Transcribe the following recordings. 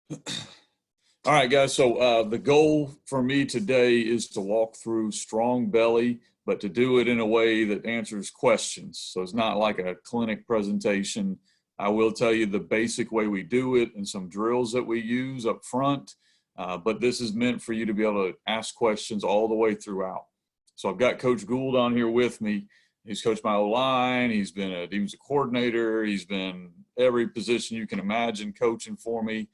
All right, guys. So the goal for me today is to walk through strong belly, but to do it in a way that answers questions. So it's not like a clinic presentation. I will tell you the basic way we do it and some drills that we use up front. But this is meant for you to be able to ask questions all the way throughout. So I've got Coach Gould on here with me. He's coached my O-line. He's been a defensive coordinator. He's been every position you can imagine coaching for me.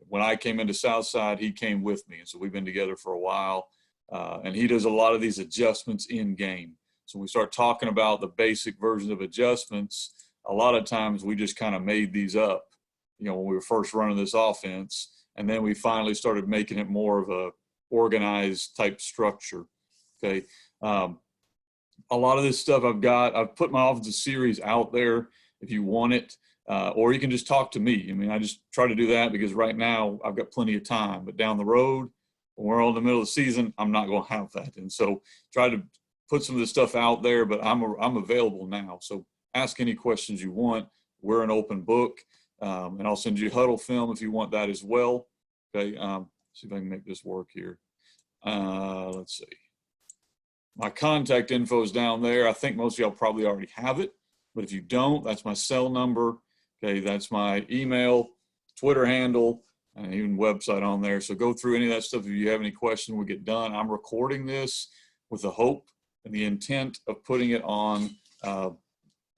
When I came into Southside, he came with me. And so we've been together for a while. And he does a lot of these adjustments in game. So we start talking about the basic versions of adjustments. A lot of times we just kind of made these up, when we were first running this offense. And then we finally started making it more of a organized type structure. Okay. A lot of this stuff I've put my offensive series out there if you want it. Or you can just talk to me. I mean, I just try to do that because right now I've got plenty of time. But down the road, when we're all in the middle of the season, I'm not going to have that. And so try to put some of this stuff out there, but I'm available now. So ask any questions you want. We're an open book. And I'll send you huddle film if you want that as well. Okay. See if I can make this work here. Let's see. My contact info is down there. I think most of y'all probably already have it. But if you don't, that's my cell number. Okay, that's my email, Twitter handle, and even website on there. So go through any of that stuff. If you have any questions, we get done. I'm recording this with the hope and the intent of putting it on my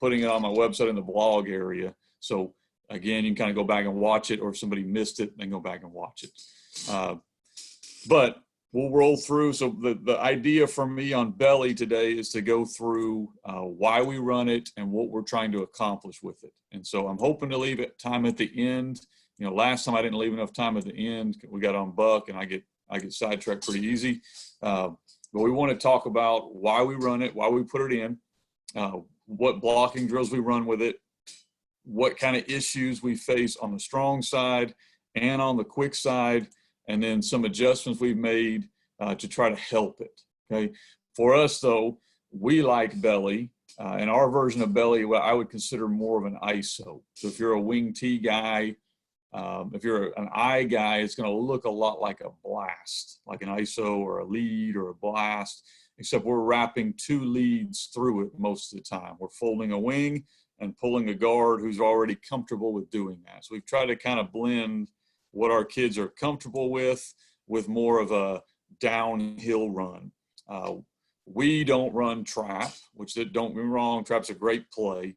website in the blog area. So again, you can kind of go back and watch it, or if somebody missed it, then go back and watch it. But we'll roll through. So the idea for me on belly today is to go through why we run it and what we're trying to accomplish with it. And so I'm hoping to leave it time at the end. Last time I didn't leave enough time at the end. We got on Buck and I get sidetracked pretty easy. But we want to talk about why we run it, why we put it in, what blocking drills we run with it, what kind of issues we face on the strong side and on the quick side, and then some adjustments we've made to try to help it, okay? For us, though, we like belly, and our version of belly, what I would consider more of an ISO. So if you're a wing T guy, if you're an I guy, it's gonna look a lot like a blast, like an ISO or a lead or a blast, except we're wrapping two leads through it most of the time. We're folding a wing and pulling a guard who's already comfortable with doing that. So we've tried to kind of blend what our kids are comfortable with more of a downhill run. We don't run trap, which don't get me wrong, trap's a great play.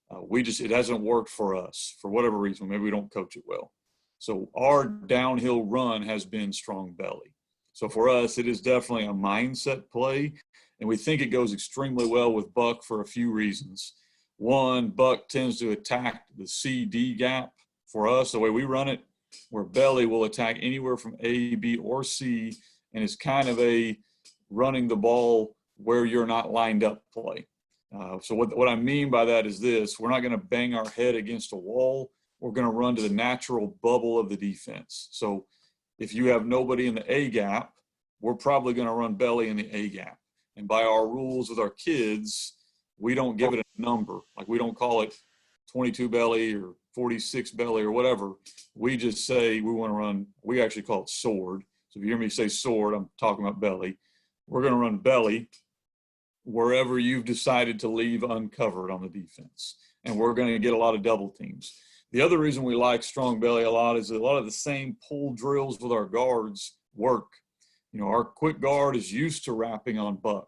It hasn't worked for us for whatever reason. Maybe we don't coach it well. So our downhill run has been strong belly. So for us, it is definitely a mindset play. And we think it goes extremely well with Buck for a few reasons. One, Buck tends to attack the C-D gap. For us, the way we run it, where belly will attack anywhere from A, B, or C, and it's kind of a running the ball where you're not lined up play. So what I mean by that is this: we're not going to bang our head against a wall. We're going to run to the natural bubble of the defense. So if you have nobody in the A gap, we're probably going to run belly in the A gap. And by our rules with our kids, we don't give it a number. Like we don't call it 22 belly or 46 belly or whatever. We just say we want to run, we actually call it sword. So if you hear me say sword, I'm talking about belly. We're going to run belly wherever you've decided to leave uncovered on the defense. And we're going to get a lot of double teams. The other reason we like strong belly a lot is a lot of the same pull drills with our guards work. Our quick guard is used to wrapping on Buck.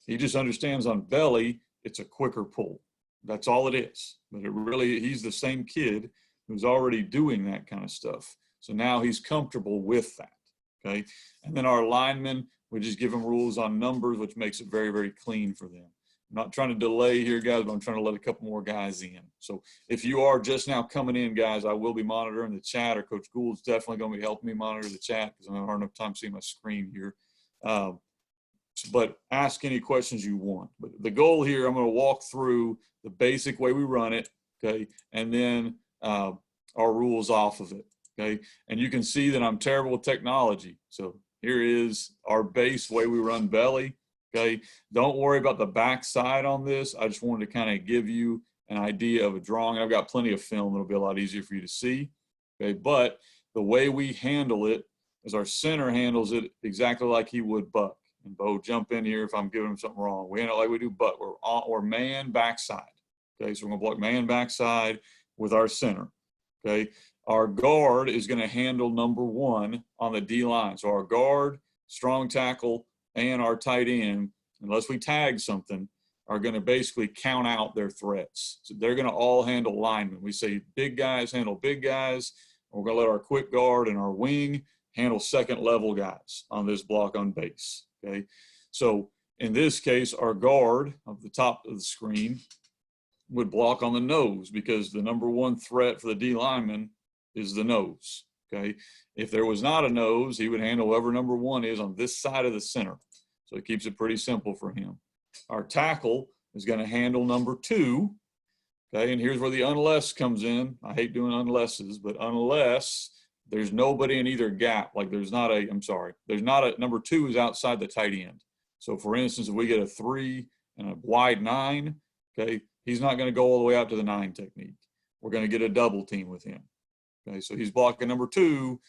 He just understands on belly, it's a quicker pull. That's all it is. But he's the same kid who's already doing that kind of stuff. So now he's comfortable with that, okay? And then our linemen, we just give them rules on numbers, which makes it very, very clean for them. I'm not trying to delay here, guys, but I'm trying to let a couple more guys in. So if you are just now coming in, guys, I will be monitoring the chat, or Coach Gould's definitely going to be helping me monitor the chat because I don't have enough time seeing my screen here. But ask any questions you want. But the goal here, I'm going to walk through the basic way we run it, okay, and then our rules off of it, okay? And you can see that I'm terrible with technology. So here is our base way we run belly, okay? Don't worry about the back side on this. I just wanted to kind of give you an idea of a drawing. I've got plenty of film that'll be a lot easier for you to see, okay? But the way we handle it is our center handles it exactly like he would Buck. And Bo, jump in here if I'm giving him something wrong. We handle it like we do Buck. We're man backside. Okay, so we're gonna block man backside with our center. Okay, our guard is gonna handle number one on the D line. So our guard, strong tackle, and our tight end, unless we tag something, are going to basically count out their threats. So they're going to all handle linemen. We say big guys handle big guys. We're going to let our quick guard and our wing handle second level guys on this block on base. Okay. So in this case, our guard of the top of the screen would block on the nose because the number one threat for the D lineman is the nose. Okay. If there was not a nose, he would handle whoever number one is on this side of the center. So it keeps it pretty simple for him. Our tackle is going to handle number two. Okay, and here's where the unless comes in. I hate doing unlesses, but unless there's nobody in either gap, like there's not a number two is outside the tight end. So for instance, if we get a 3 and a wide 9, okay, he's not going to go all the way out to the 9 technique. We're going to get a double team with him. Okay, so he's blocking number 2,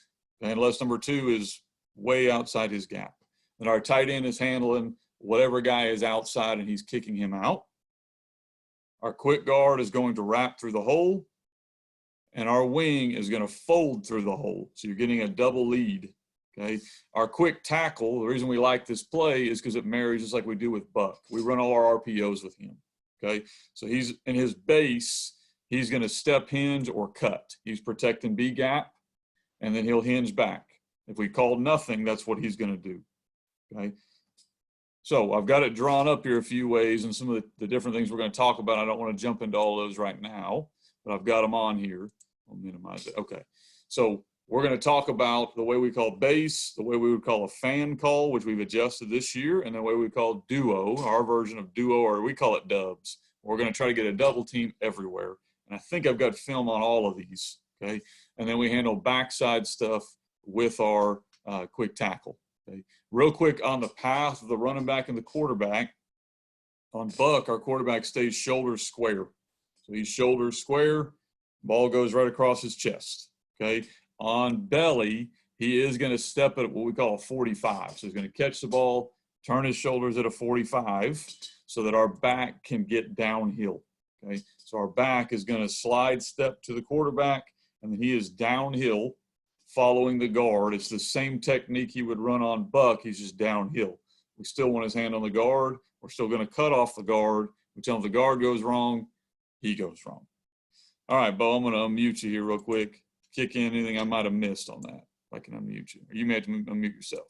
unless number 2 is way outside his gap. And our tight end is handling whatever guy is outside and he's kicking him out. Our quick guard is going to wrap through the hole, and our wing is going to fold through the hole. So you're getting a double lead, okay? Our quick tackle, the reason we like this play is because it marries just like we do with Buck. We run all our RPOs with him, okay? So he's in his base, he's going to step hinge or cut. He's protecting B gap, and then he'll hinge back. If we call nothing, that's what he's going to do, okay? So I've got it drawn up here a few ways and some of the different things we're going to talk about. I don't want to jump into all those right now, but I've got them on here. I'll minimize it. Okay. So we're going to talk about the way we call base, the way we would call a fan call, which we've adjusted this year, and the way we call duo, our version of duo, or we call it dubs. We're going to try to get a double team everywhere. And I think I've got film on all of these. Okay. And then we handle backside stuff with our quick tackle. Okay. Real quick on the path of the running back and the quarterback. On Buck, our quarterback stays shoulders square. So he's shoulders square, ball goes right across his chest. Okay. On Belly, he is going to step at what we call a 45. So he's going to catch the ball, turn his shoulders at a 45 so that our back can get downhill. Okay. So our back is going to slide step to the quarterback, and then he is downhill following the guard. It's the same technique he would run on Buck. He's just downhill. We still want his hand on the guard. We're still going to cut off the guard. We tell him if the guard goes wrong, he goes wrong. All right, Bo, I'm going to unmute you here real quick. Kick in anything I might have missed on that. If I can unmute you. Or you may have to unmute yourself.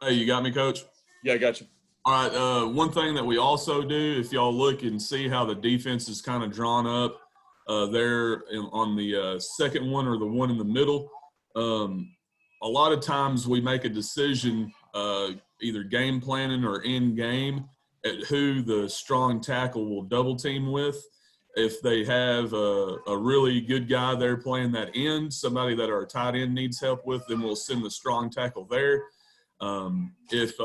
Hey, you got me, Coach? Yeah, I got you. All right, one thing that we also do, if y'all look and see how the defense is kind of drawn up, there on the second one or the one in the middle. A lot of times we make a decision, either game planning or in game, at who the strong tackle will double team with. If they have a really good guy there playing that end, somebody that our tight end needs help with, then we'll send the strong tackle there. If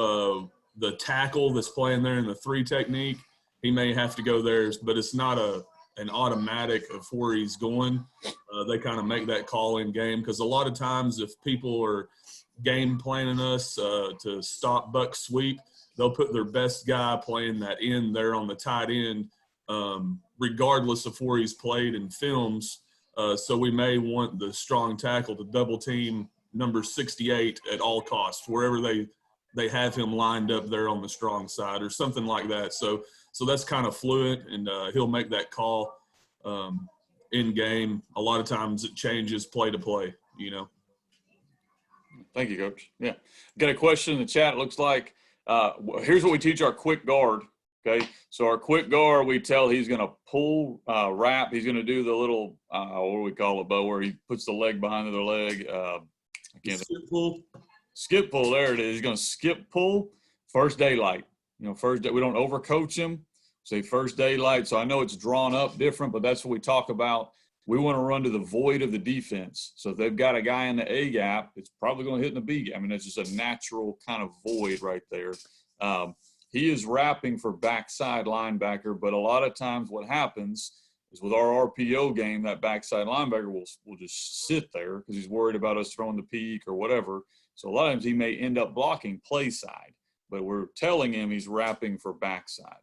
the tackle that's playing there in the 3 technique, he may have to go there, but it's not an automatic of where he's going. They kind of make that call in game, because a lot of times if people are game planning us to stop Buck sweep, they'll put their best guy playing that end there on the tight end, regardless of where he's played in films. So we may want the strong tackle to double team number 68 at all costs, wherever they have him lined up there on the strong side or something like that. So that's kind of fluid, and he'll make that call in game. A lot of times it changes play to play, you know. Thank you, Coach. Yeah. Got a question in the chat. It looks like here's what we teach our quick guard. Okay. So our quick guard, we tell he's going to pull, wrap. He's going to do the little, what do we call it, Bo, where he puts the leg behind the other leg. Skip pull. Skip pull. There it is. He's going to skip pull first daylight. You know, first day, we don't overcoach him. Say first daylight. So I know it's drawn up different, but that's what we talk about. We want to run to the void of the defense. So if they've got a guy in the A gap, it's probably going to hit in the B gap. I mean, that's just a natural kind of void right there. He is wrapping for backside linebacker, but a lot of times what happens is with our RPO game, that backside linebacker will just sit there because he's worried about us throwing the peak or whatever. So a lot of times he may end up blocking play side, but we're telling him he's wrapping for backside.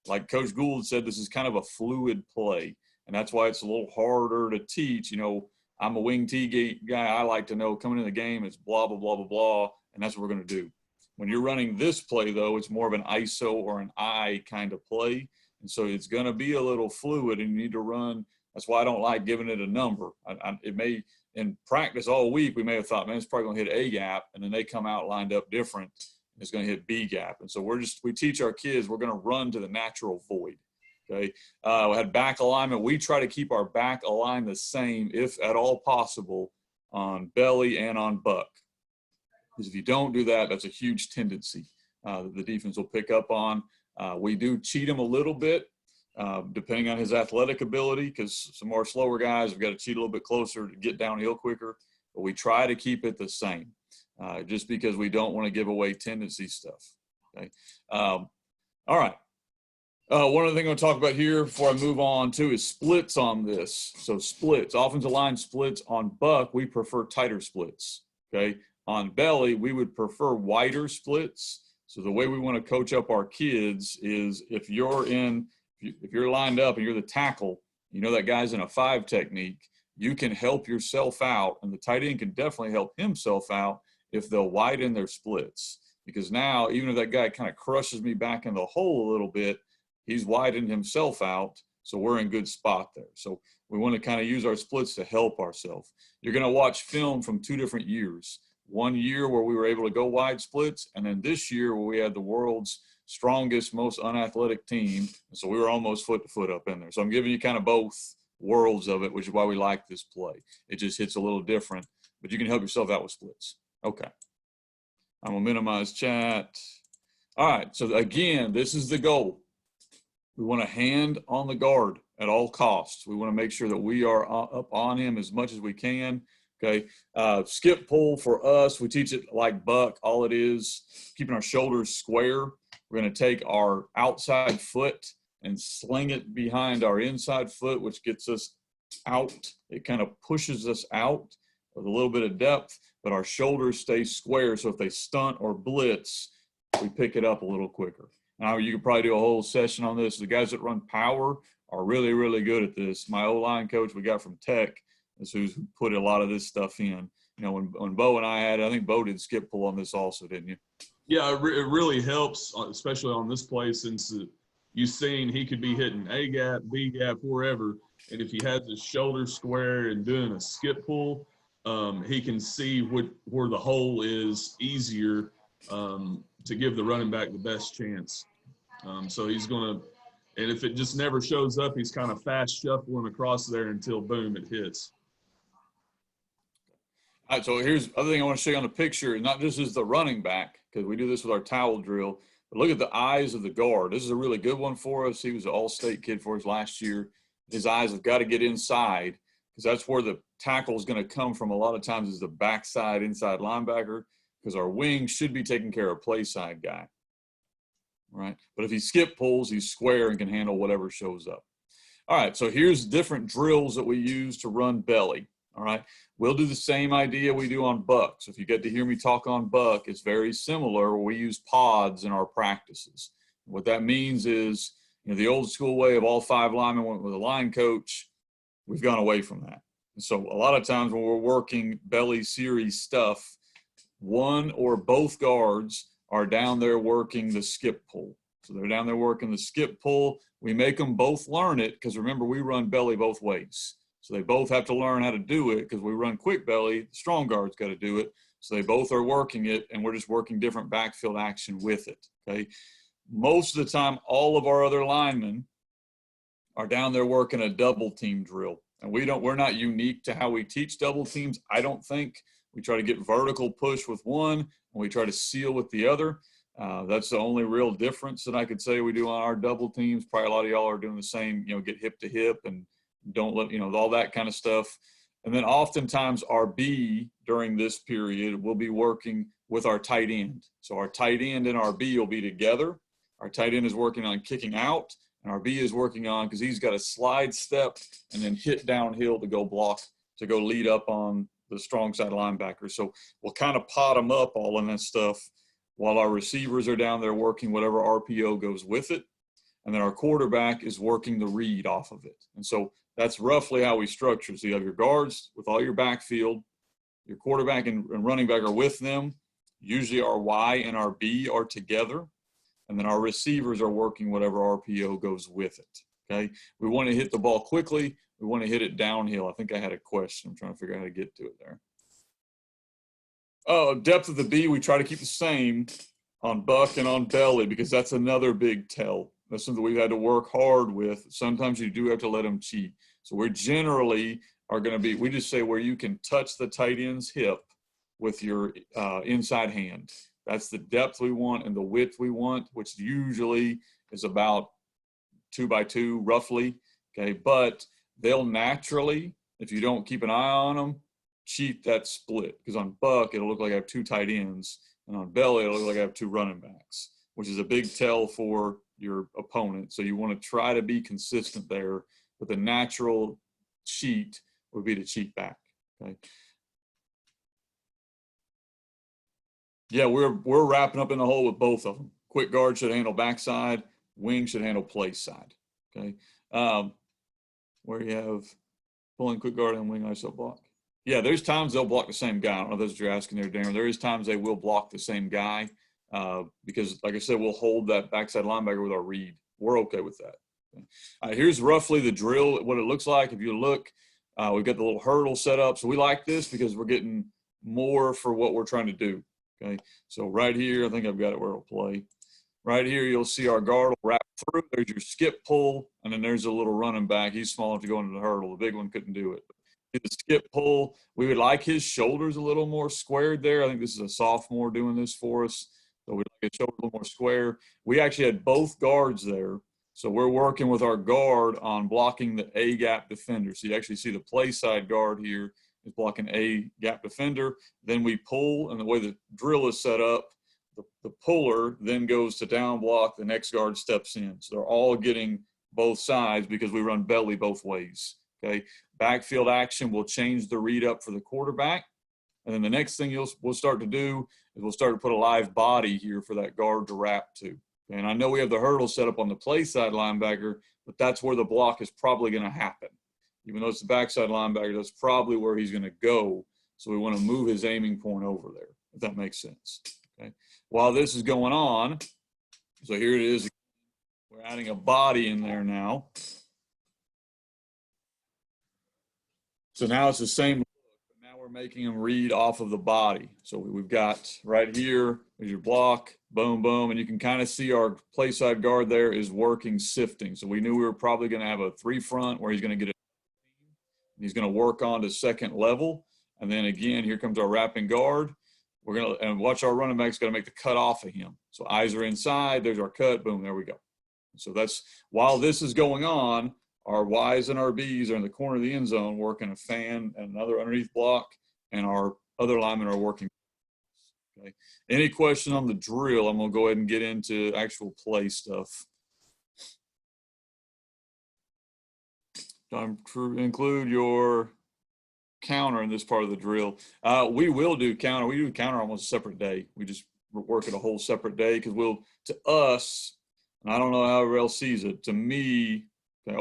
Like Coach Gould said, this is kind of a fluid play, and that's why it's a little harder to teach. You know, I'm a wing T guy. I like to know coming in the game, it's blah, blah, blah, blah, blah, and that's what we're going to do. When you're running this play, though, it's more of an ISO or an I kind of play. And so it's going to be a little fluid, and you need to run. That's why I don't like giving it a number. It may, in practice all week, we may have thought, man, it's probably going to hit A gap, and then they come out lined up different. It's going to hit B gap. And so we teach our kids, we're going to run to the natural void. Okay. We had back alignment. We try to keep our back aligned the same, if at all possible, on belly and on buck. Because if you don't do that, that's a huge tendency that the defense will pick up on. We do cheat him a little bit, depending on his athletic ability, because some more slower guys have got to cheat a little bit closer to get downhill quicker. But we try to keep it the same, just because we don't want to give away tendency stuff. Okay. All right. One other thing I'm going to talk about here before I move on to is splits on this. So splits, offensive line splits. On buck, we prefer tighter splits. Okay. On belly, we would prefer wider splits. So the way we want to coach up our kids is if you're lined up and you're the tackle, you know that guy's in a 5 technique, you can help yourself out, and the tight end can definitely help himself out if they'll widen their splits. Because now, even if that guy kind of crushes me back in the hole a little bit, he's widened himself out, so we're in good spot there. So we want to kind of use our splits to help ourselves. You're going to watch film from 2 different years. One year where we were able to go wide splits, and then this year where we had the world's strongest, most unathletic team. And so we were almost foot to foot up in there. So I'm giving you kind of both worlds of it, which is why we like this play. It just hits a little different, but you can help yourself out with splits. Okay. I'm going to minimize chat. All right. So again, this is the goal. We want a hand on the guard at all costs. We want to make sure that we are up on him as much as we can. Okay. Skip pull for us, we teach it like buck. All it is, keeping our shoulders square. We're going to take our outside foot and sling it behind our inside foot, which gets us out. It kind of pushes us out with a little bit of depth, but our shoulders stay square. So if they stunt or blitz, we pick it up a little quicker. Now, you could probably do a whole session on this. The guys that run power are really, really good at this. My O-line coach we got from Tech is who's put a lot of this stuff in. You know, when Bo and I had, I think Bo did skip pull on this also, didn't you? Yeah, it really helps, especially on this play, since you've seen he could be hitting A gap, B gap, wherever. And if he has his shoulders square and doing a skip pull, he can see where the hole is easier to give the running back the best chance. So he's going to, and if it just never shows up, he's kind of fast shuffling across there until, boom, it hits. All right, so here's the other thing I want to show you on the picture. Not just as the running back, because we do this with our towel drill, but look at the eyes of the guard. This is a really good one for us. He was an all-state kid for us last year. His eyes have got to get inside, because that's where the tackle is going to come from a lot of times, is the backside inside linebacker, because our wing should be taking care of play side guy. Right? But if he skip pulls, he's square and can handle whatever shows up. All right, so here's different drills that we use to run belly. All right, we'll do the same idea we do on buck. So if you get to hear me talk on buck, it's very similar. We use pods in our practices. What that means is, you know, the old school way of all 5 linemen went with a line coach, we've gone away from that. And so a lot of times when we're working belly series stuff, one or both guards are down there working the skip pull. So they're down there working the skip pull. We make them both learn it, because remember, we run belly both ways. So they both have to learn how to do it, because we run quick belly. The strong guard's got to do it. So they both are working it, and we're just working different backfield action with it. Okay. Most of the time, all of our other linemen are down there working a double team drill. And we're not unique to how we teach double teams, I don't think. We try to get vertical push with one, and we try to seal with the other. That's the only real difference that I could say we do on our double teams. Probably a lot of y'all are doing the same, you know, get hip to hip and don't let, you know, all that kind of stuff. And then oftentimes our B during this period will be working with our tight end. So our tight end and our B will be together. Our tight end is working on kicking out, and our B is working on, because he's got a slide step and then hit downhill to go block, to go lead up on the strong side linebacker. So we'll kind of pot them up all in that stuff while our receivers are down there working whatever RPO goes with it. And then our quarterback is working the read off of it. And so that's roughly how we structure. So you have your guards with all your backfield, your quarterback and running back are with them. Usually our Y and our B are together. And then our receivers are working whatever RPO goes with it. Okay. We want to hit the ball quickly. We want to hit it downhill. I think I had a question. I'm trying to figure out how to get to it there. Oh, depth of the B, we try to keep the same on buck and on belly, because that's another big tell. That's something we've had to work hard with. Sometimes you do have to let them cheat. So we're generally are going to be, we just say where you can touch the tight end's hip with your inside hand. That's the depth we want and the width we want, which usually is about 2 by 2 roughly. Okay. But they'll naturally, if you don't keep an eye on them, cheat that split, because on buck, it'll look like I have 2 tight ends, and on belly, it'll look like I have 2 running backs, which is a big tell for your opponent. So you want to try to be consistent there, but the natural cheat would be to cheat back. Okay. Yeah, we're wrapping up in the hole with both of them. Quick guard should handle backside, wing should handle play side. Okay. Where you have pulling quick guard and wing ISO block. Yeah, there's times they'll block the same guy. I don't know if that's what you're asking there, Darren. There is times they will block the same guy because, like I said, we'll hold that backside linebacker with our read. We're okay with that. Okay. Here's roughly the drill, what it looks like. If you look, we've got the little hurdle set up. So we like this because we're getting more for what we're trying to do. Okay, so right here, I think I've got it where it'll play. Right here, you'll see our guard will wrap through. There's your skip pull, and then there's a little running back. He's small enough to go into the hurdle. The big one couldn't do it. The skip pull, we would like his shoulders a little more squared there. I think this is a sophomore doing this for us. So we'd like his shoulder a little more square. We actually had both guards there. So we're working with our guard on blocking the A gap defender. So you actually see the play side guard here is blocking A gap defender. Then we pull, and the way the drill is set up, the puller then goes to down block. The next guard steps in. So they're all getting both sides because we run belly both ways. Okay, backfield action will change the read up for the quarterback. And then the next thing we'll start to do is we'll start to put a live body here for that guard to wrap to. And I know we have the hurdle set up on the play side linebacker, but that's where the block is probably going to happen. Even though it's the backside linebacker, that's probably where he's going to go. So we want to move his aiming point over there, if that makes sense. Okay. While this is going on, so here it is. We're adding a body in there now. So now it's the same look, but now we're making them read off of the body. So we've got right here is your block, boom, boom, and you can kind of see our play side guard there is working sifting. So we knew we were probably going to have a 3 front where he's going to get it. He's going to work on to second level. And then again, here comes our wrapping guard. We're going to, and watch our running back's got to make the cut off of him. So eyes are inside, there's our cut, boom, there we go. So that's, while this is going on, our Ys and our Bs are in the corner of the end zone working a fan and another underneath block, and our other linemen are working. Okay. Any question on the drill? I'm going to go ahead and get into actual play stuff. Time to include your counter in this part of the drill. We will do counter. We do counter almost a separate day. We just work it a whole separate day because we'll, to us, and I don't know how everyone else sees it, to me,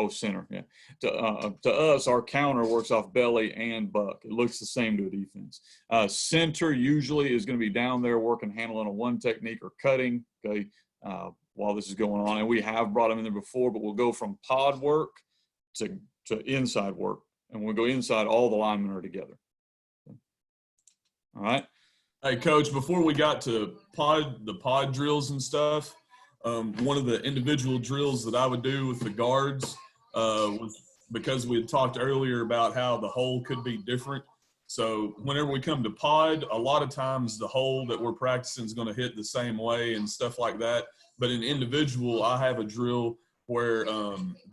center, yeah. To us, our counter works off belly and buck. It looks the same to a defense. Center usually is going to be down there working, handling a one technique or cutting, okay, while this is going on. And we have brought them in there before, but we'll go from pod work to inside work. And we'll go inside, all the linemen are together. All right. Hey, Coach, before we got to the pod drills and stuff, one of the individual drills that I would do with the guards was because we had talked earlier about how the hole could be different. So whenever we come to pod, a lot of times the hole that we're practicing is going to hit the same way and stuff like that. But in individual, I have a drill where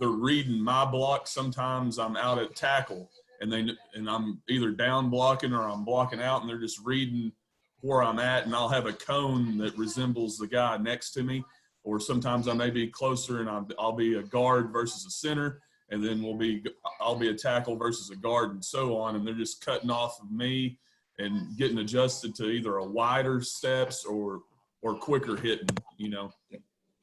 they're reading my block. Sometimes I'm out at tackle and I'm either down blocking or I'm blocking out, and they're just reading where I'm at, and I'll have a cone that resembles the guy next to me. or sometimes I may be closer and I'll be a guard versus a center, and then I'll be a tackle versus a guard and so on. And they're just cutting off of me and getting adjusted to either a wider steps or quicker hitting, you know.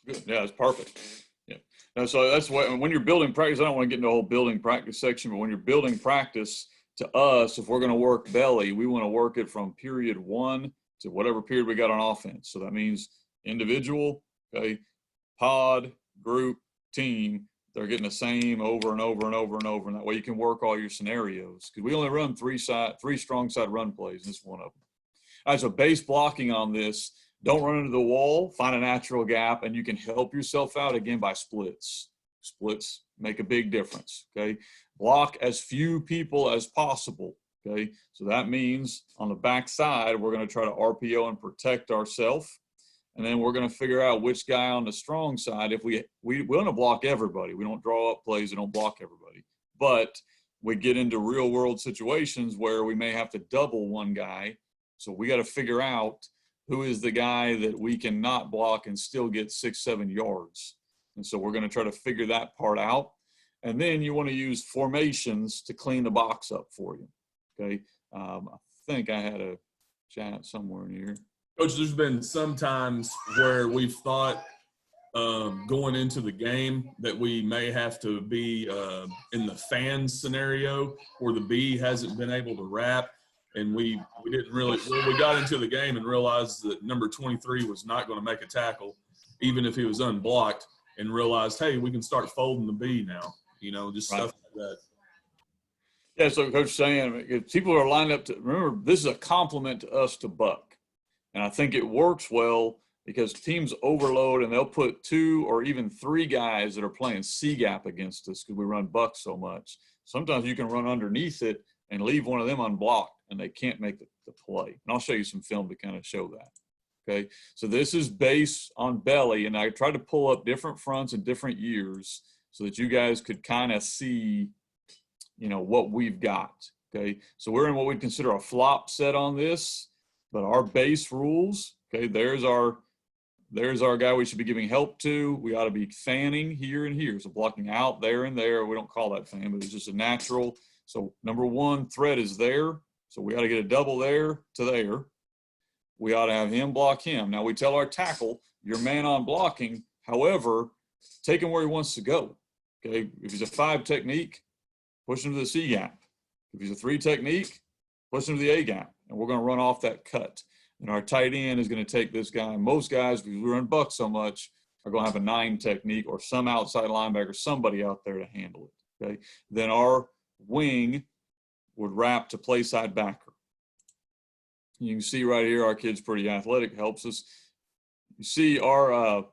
Good. Yeah, it's perfect. Yeah. No, so that's what, when you're building practice, I don't want to get into the whole building practice section, but when you're building practice, to us, if we're going to work belly, we want to work it from period 1 to whatever period we got on offense. So that means individual, okay, pod, group, team, they're getting the same over and over and over and over. And that way you can work all your scenarios. Because we only run three strong side run plays, and this is one of them. All right, so base blocking on this, don't run into the wall, find a natural gap, and you can help yourself out again by splits. Splits make a big difference, okay? Block as few people as possible, okay? So that means on the back side, we're going to try to RPO and protect ourselves. And then we're going to figure out which guy on the strong side, if we want to block everybody. We don't draw up plays and don't block everybody. But we get into real world situations where we may have to double one guy. So we got to figure out who is the guy that we can not block and still get 6-7 yards. And so we're going to try to figure that part out. And then you want to use formations to clean the box up for you. Okay. I think I had a chat somewhere in here. Coach, there's been some times where we've thought going into the game that we may have to be in the fan scenario where the B hasn't been able to wrap. And we didn't really – well, we got into the game and realized that number 23 was not going to make a tackle, even if he was unblocked, and realized, hey, we can start folding the B now, you know, just right. Stuff like that. Yeah, so Coach is saying, if people are lined up to – remember, this is a compliment to us to Buck. And I think it works well because teams overload and they'll put 2 or even 3 guys that are playing C-gap against us because we run Buck so much. Sometimes you can run underneath it and leave one of them unblocked, and they can't make the play. And I'll show you some film to kind of show that, okay? So this is based on belly, and I tried to pull up different fronts in different years so that you guys could kind of see, you know, what we've got, okay? So we're in what we'd consider a flop set on this, but our base rules, okay, there's our guy we should be giving help to. We ought to be fanning here and here. So blocking out there and there. We don't call that fan, but it's just a natural. So number 1 threat is there. So we ought to get a double there to there. We ought to have him block him. Now we tell our tackle, your man on blocking, however, take him where he wants to go. Okay, if he's a 5 technique, push him to the C gap. If he's a 3 technique, push him to the A gap. And we're going to run off that cut. And our tight end is going to take this guy. Most guys, because we run Buck so much, are going to have a 9 technique or some outside linebacker, somebody out there to handle it. Okay, then our wing would wrap to play side backer. You can see right here, our kid's pretty athletic, helps us. You see I'll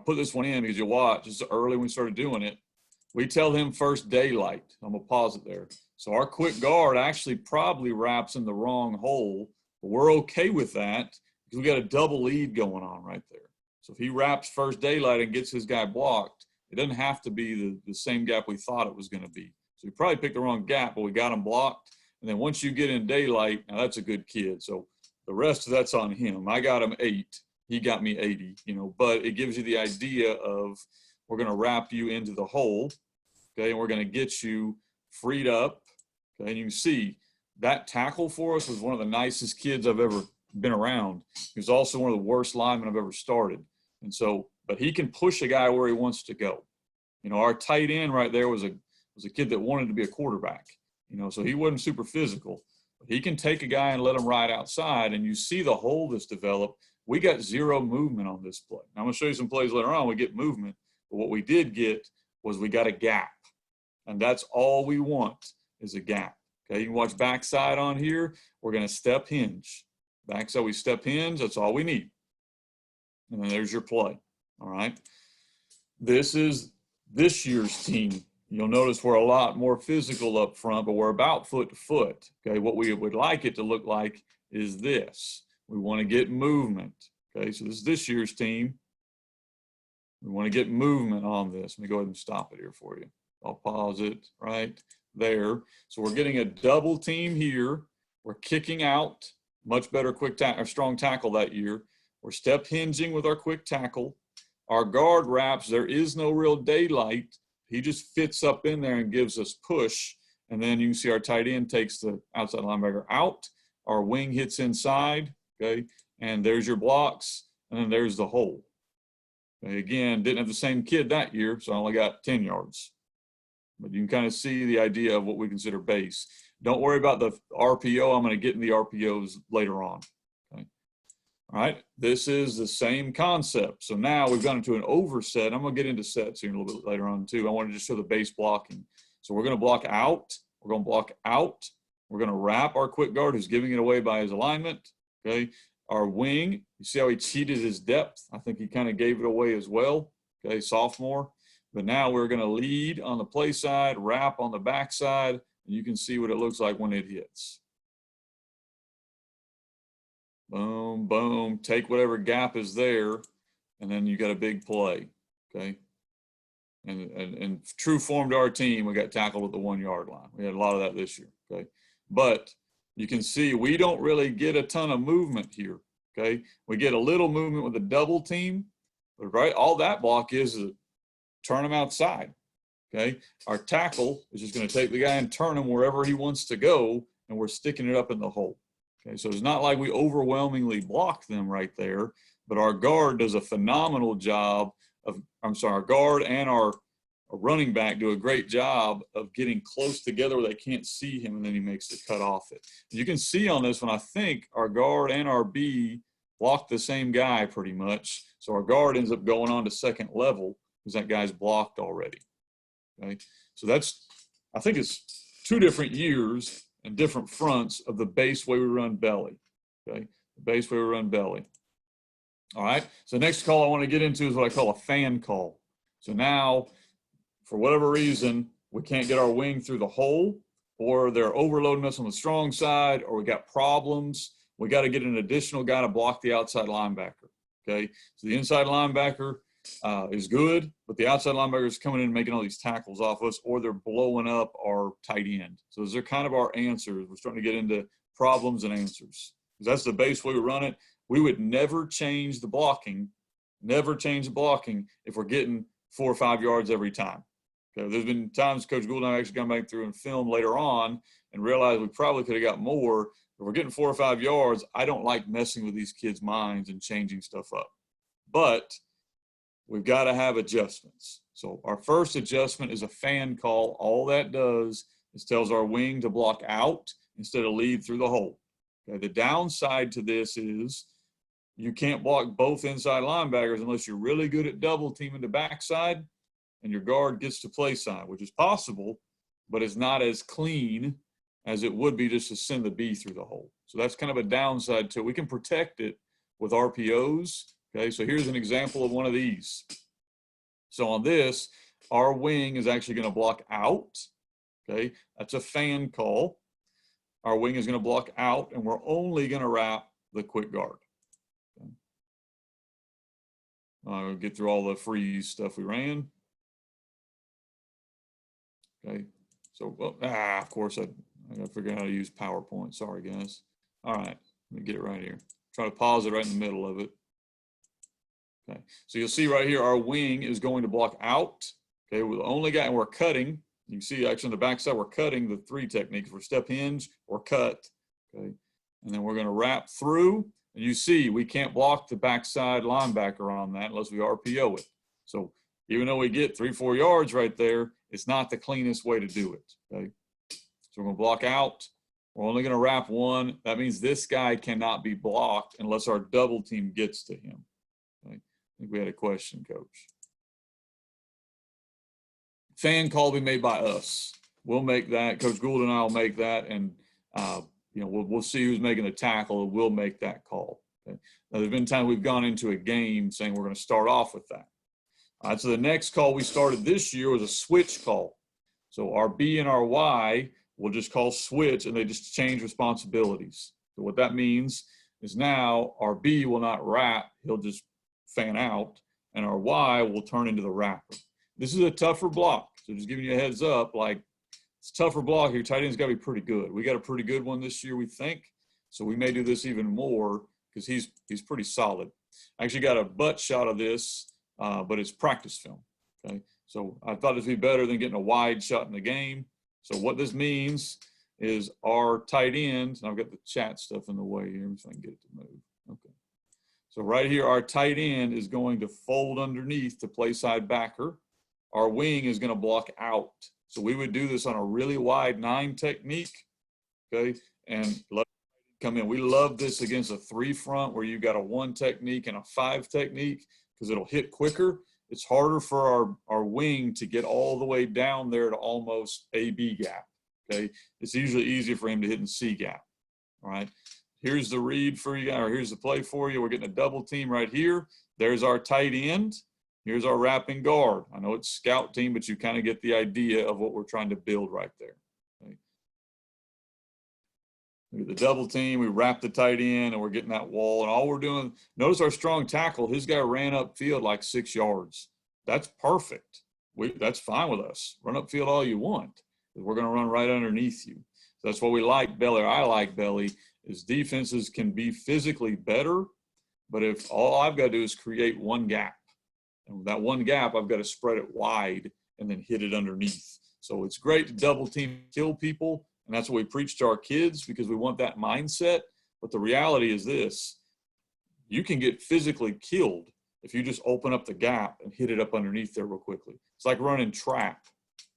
put this one in because you'll watch, it's early when we started doing it. We tell him first daylight. I'm going to pause it there. So our quick guard actually probably wraps in the wrong hole, but we're okay with that because we got a double lead going on right there. So if he wraps first daylight and gets his guy blocked, it doesn't have to be the same gap we thought it was going to be. So we probably picked the wrong gap, but we got him blocked. And then once you get in daylight, now that's a good kid. So the rest of that's on him. I got him 8. He got me 80, you know, but it gives you the idea of we're going to wrap you into the hole, okay, and we're going to get you freed up, okay, and you can see that tackle for us was one of the nicest kids I've ever been around. He was also one of the worst linemen I've ever started. And so, but he can push a guy where he wants to go. You know, our tight end right there was a kid that wanted to be a quarterback, you know, so he wasn't super physical. But he can take a guy and let him ride outside, and you see the hole that's developed. We got 0 movement on this play. Now, I'm going to show you some plays later on. We get movement, but what we did get was we got a gap, and that's all we want is a gap. Okay, you can watch backside on here. We're going to step hinge. Backside, we step hinge. That's all we need. And then there's your play. All right. This is this year's team. You'll notice we're a lot more physical up front, but we're about foot to foot. Okay, what we would like it to look like is this. We want to get movement. Okay, so this is this year's team. We want to get movement on this. Let me go ahead and stop it here for you. I'll pause it right there. So we're getting a double team here. We're kicking out, much better quick tackle or strong tackle that year. We're step hinging with our quick tackle. Our guard wraps, there is no real daylight. He just fits up in there and gives us push. And then you can see our tight end takes the outside linebacker out. Our wing hits inside, okay? And there's your blocks, and then there's the hole. Okay, again, didn't have the same kid that year, so I only got 10 yards. But you can kind of see the idea of what we consider base. Don't worry about the RPO. I'm going to get in the RPOs later on. Okay. All right, this is the same concept. So now we've gone into an overset. I'm going to get into sets here a little bit later on too. I wanted to just show the base blocking. So we're going to block out. We're going to block out. We're going to wrap our quick guard who's giving it away by his alignment. Okay. Our wing, you see how he cheated his depth? I think he kind of gave it away as well. Okay, sophomore. But now we're going to lead on the play side, wrap on the back side, and you can see what it looks like when it hits. Boom, boom, take whatever gap is there, and then you got a big play, okay? And true form to our team, we got tackled at the 1 yard line. We had a lot of that this year, okay? But you can see we don't really get a ton of movement here, okay? We get a little movement with a double team, but right, all that block is turn him outside, okay? Our tackle is just going to take the guy and turn him wherever he wants to go, and we're sticking it up in the hole, okay? So it's not like we overwhelmingly block them right there, but our guard does a phenomenal job of, our guard and our running back do a great job of getting close together where they can't see him, and then he makes the cut off it. You can see on this one, I think our guard and our B block the same guy pretty much. So our guard ends up going on to second level because that guy's blocked already, okay? So that's, I think it's 2 different years and different fronts of the base way we run belly, okay? The base way we run belly. All right, so the next call I want to get into is what I call a fan call. So now, for whatever reason, we can't get our wing through the hole, or they're overloading us on the strong side, or we got problems. We got to get an additional guy to block the outside linebacker, okay? So the inside linebacker is good, but the outside linebacker is coming in and making all these tackles off us, or they're blowing up our tight end. So those are kind of our answers. We're starting to get into problems and answers. That's the base way we run it. We would never change the blocking, if we're getting 4 or 5 yards every time. Okay, there's been times Coach Gould and I actually gone back through and filmed later on and realized we probably could have got more. If we're getting 4 or 5 yards, I don't like messing with these kids' minds and changing stuff up. But we've got to have adjustments. So our first adjustment is a fan call. All that does is tells our wing to block out instead of lead through the hole. Okay, the downside to this is you can't block both inside linebackers unless you're really good at double teaming the backside and your guard gets to play side, which is possible, but it's not as clean as it would be just to send the B through the hole. So that's kind of a downside to it. We can protect it with RPOs. Okay, so here's an example of one of these. So on this, our wing is actually going to block out. Okay, that's a fan call. Our wing is going to block out, and we're only going to wrap the quick guard. Okay. I'll get through all the freeze stuff we ran. Okay, so of course I got to figure out how to use PowerPoint. Sorry, guys. All right, let me get it right here. Try to pause it right in the middle of it. Okay, so you'll see right here our wing is going to block out. Okay, we're the only guy, and we're cutting. You can see actually on the back side, we're cutting the 3 techniques. We're step hinge or cut, okay? And then we're gonna wrap through, and you see we can't block the backside linebacker on that unless we RPO it. So even though we get 3 or 4 yards right there, it's not the cleanest way to do it, okay? So we're gonna block out. We're only gonna wrap 1. That means this guy cannot be blocked unless our double team gets to him, okay? I think we had a question, Coach. Fan call will be made by us. We'll make that. Coach Gould and I will make that, and we'll see who's making the tackle, and we'll make that call. Okay? Now, there's been times we've gone into a game saying we're going to start off with that. All right, so the next call we started this year was a switch call. So our B and our Y will just call switch, and they just change responsibilities. So what that means is now our B will not wrap; he'll just fan out, and our Y will turn into the wrapper. This is a tougher block, so just giving you a heads up, like it's a tougher block here. Tight end's got to be pretty good. We got a pretty good one this year, we think, so we may do this even more because he's pretty solid. I actually got a butt shot of this but it's practice film. Okay, so I thought this would be better than getting a wide shot in the game. So what this means is our tight end, and I've got the chat stuff in the way here, so I can get it to move. Okay. So right here, our tight end is going to fold underneath to play side backer. Our wing is going to block out. So we would do this on a really wide 9 technique, okay? And let come in. We love this against a 3 front where you got a 1 technique and a 5 technique because it'll hit quicker. It's harder for our wing to get all the way down there to almost A-B gap, okay? It's usually easier for him to hit in C gap, all right? Here's the read for you, or here's the play for you. We're getting a double team right here. There's our tight end. Here's our wrapping guard. I know it's scout team, but you kind of get the idea of what we're trying to build right there. Okay. Look at the double team. We wrap the tight end, and we're getting that wall. And all we're doing, notice our strong tackle. His guy ran up field like 6 yards. That's perfect. That's fine with us. Run up field all you want. We're going to run right underneath you. So that's what we like Belly, or I like Belly, is defenses can be physically better, but if all I've got to do is create one gap, and that one gap, I've got to spread it wide and then hit it underneath. So it's great to double team, kill people, and that's what we preach to our kids because we want that mindset. But the reality is this: you can get physically killed if you just open up the gap and hit it up underneath there real quickly. It's like running trap,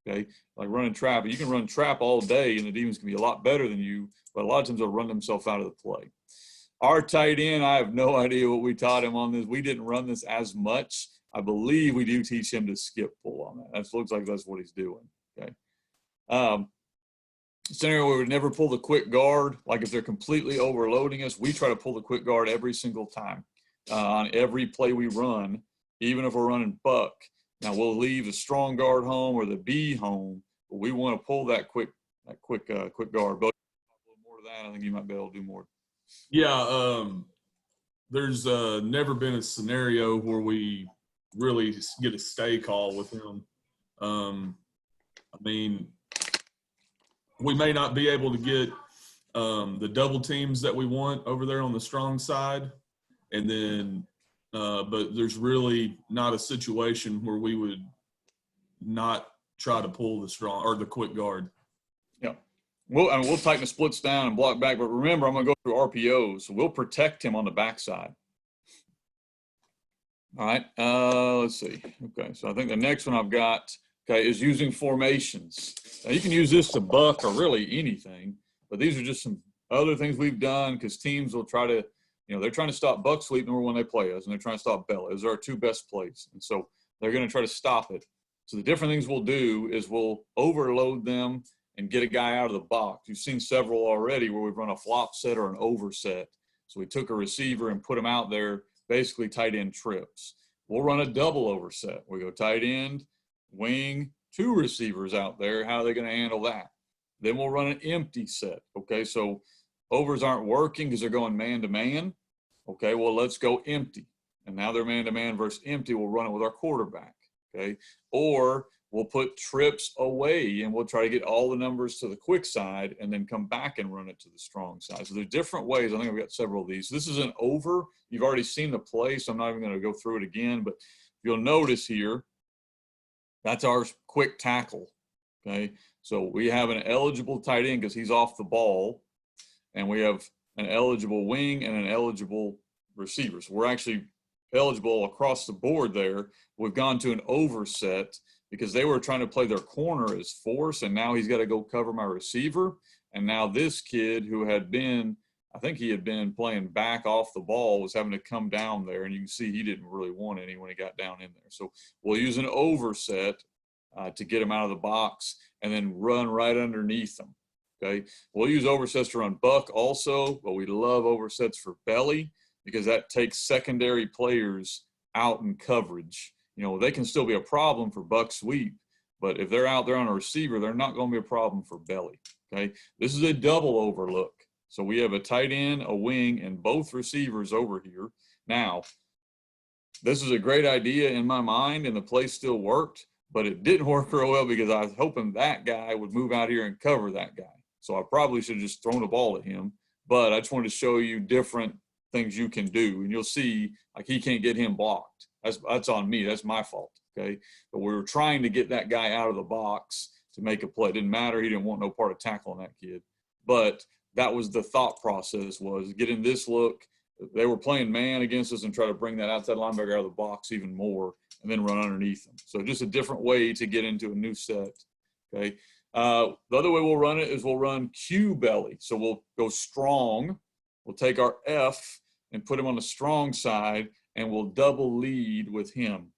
okay? Like running trap. You can run trap all day, and the demons can be a lot better than you, but a lot of times they'll run themselves out of the play. Our tight end, I have no idea what we taught him on this. We didn't run this as much. I believe we do teach him to skip pull on that. That looks like that's what he's doing, okay? Scenario where we would never pull the quick guard. Like if they're completely overloading us, we try to pull the quick guard every single time on every play we run, even if we're running buck. Now we'll leave the strong guard home or the B home, but we want to pull that quick guard. But a little more of that, I think you might be able to do more. Yeah, there's never been a scenario where we really get a stay call with him. I mean, we may not be able to get the double teams that we want over there on the strong side, and then but there's really not a situation where we would not try to pull the strong or the quick guard. Yeah. We'll tighten the splits down and block back, but remember, I'm going to go through RPOs, so we'll protect him on the backside. All right, let's see. Okay, so I think the next one I've got, okay, is using formations. Now, you can use this to buck or really anything, but these are just some other things we've done because teams will try to, they're trying to stop buck sweep number one when they play us, and they're trying to stop belly. Those are our 2 best plays, and so they're going to try to stop it. So the different things we'll do is we'll overload them and get a guy out of the box. You've seen several already where we've run a flop set or an overset. So we took a receiver and put him out there, basically tight end trips. We'll run a double overset. We go tight end, wing, 2 receivers out there. How are they going to handle that? Then we'll run an empty set. Okay, so overs aren't working because they're going man-to-man. Okay, well, let's go empty. And now they're man-to-man versus empty. We'll run it with our quarterback. Okay, or we'll put trips away and we'll try to get all the numbers to the quick side and then come back and run it to the strong side. So there's different ways. I think I've got several of these. This is an over. You've already seen the play, so I'm not even going to go through it again. But you'll notice here, that's our quick tackle. Okay, so we have an eligible tight end because he's off the ball, and we have an eligible wing and an eligible receiver. So we're actually eligible across the board there. We've gone to an overset because they were trying to play their corner as force, and now he's got to go cover my receiver. And now this kid who had been, I think he had been playing back off the ball, was having to come down there, and you can see he didn't really want any when he got down in there. So we'll use an overset to get him out of the box and then run right underneath them. Okay, we'll use oversets to run buck also, but we love oversets for belly because that takes secondary players out in coverage. They can still be a problem for buck sweep, but if they're out there on a receiver, they're not going to be a problem for belly. Okay, this is a double overlook. So we have a tight end, a wing, and both receivers over here. Now, this is a great idea in my mind, and the play still worked, but it didn't work real well because I was hoping that guy would move out here and cover that guy. So I probably should have just thrown the ball at him, but I just wanted to show you different things you can do, and you'll see, like, he can't get him blocked. That's on me. That's my fault. Okay. But we were trying to get that guy out of the box to make a play. It didn't matter. He didn't want no part of tackling that kid. But that was the thought process, was get in this look. They were playing man against us and try to bring that outside linebacker out of the box even more and then run underneath them. So just a different way to get into a new set. Okay. The other way we'll run it is we'll run Q belly. So we'll go strong. We'll take our F and put him on the strong side, and we'll double lead with him.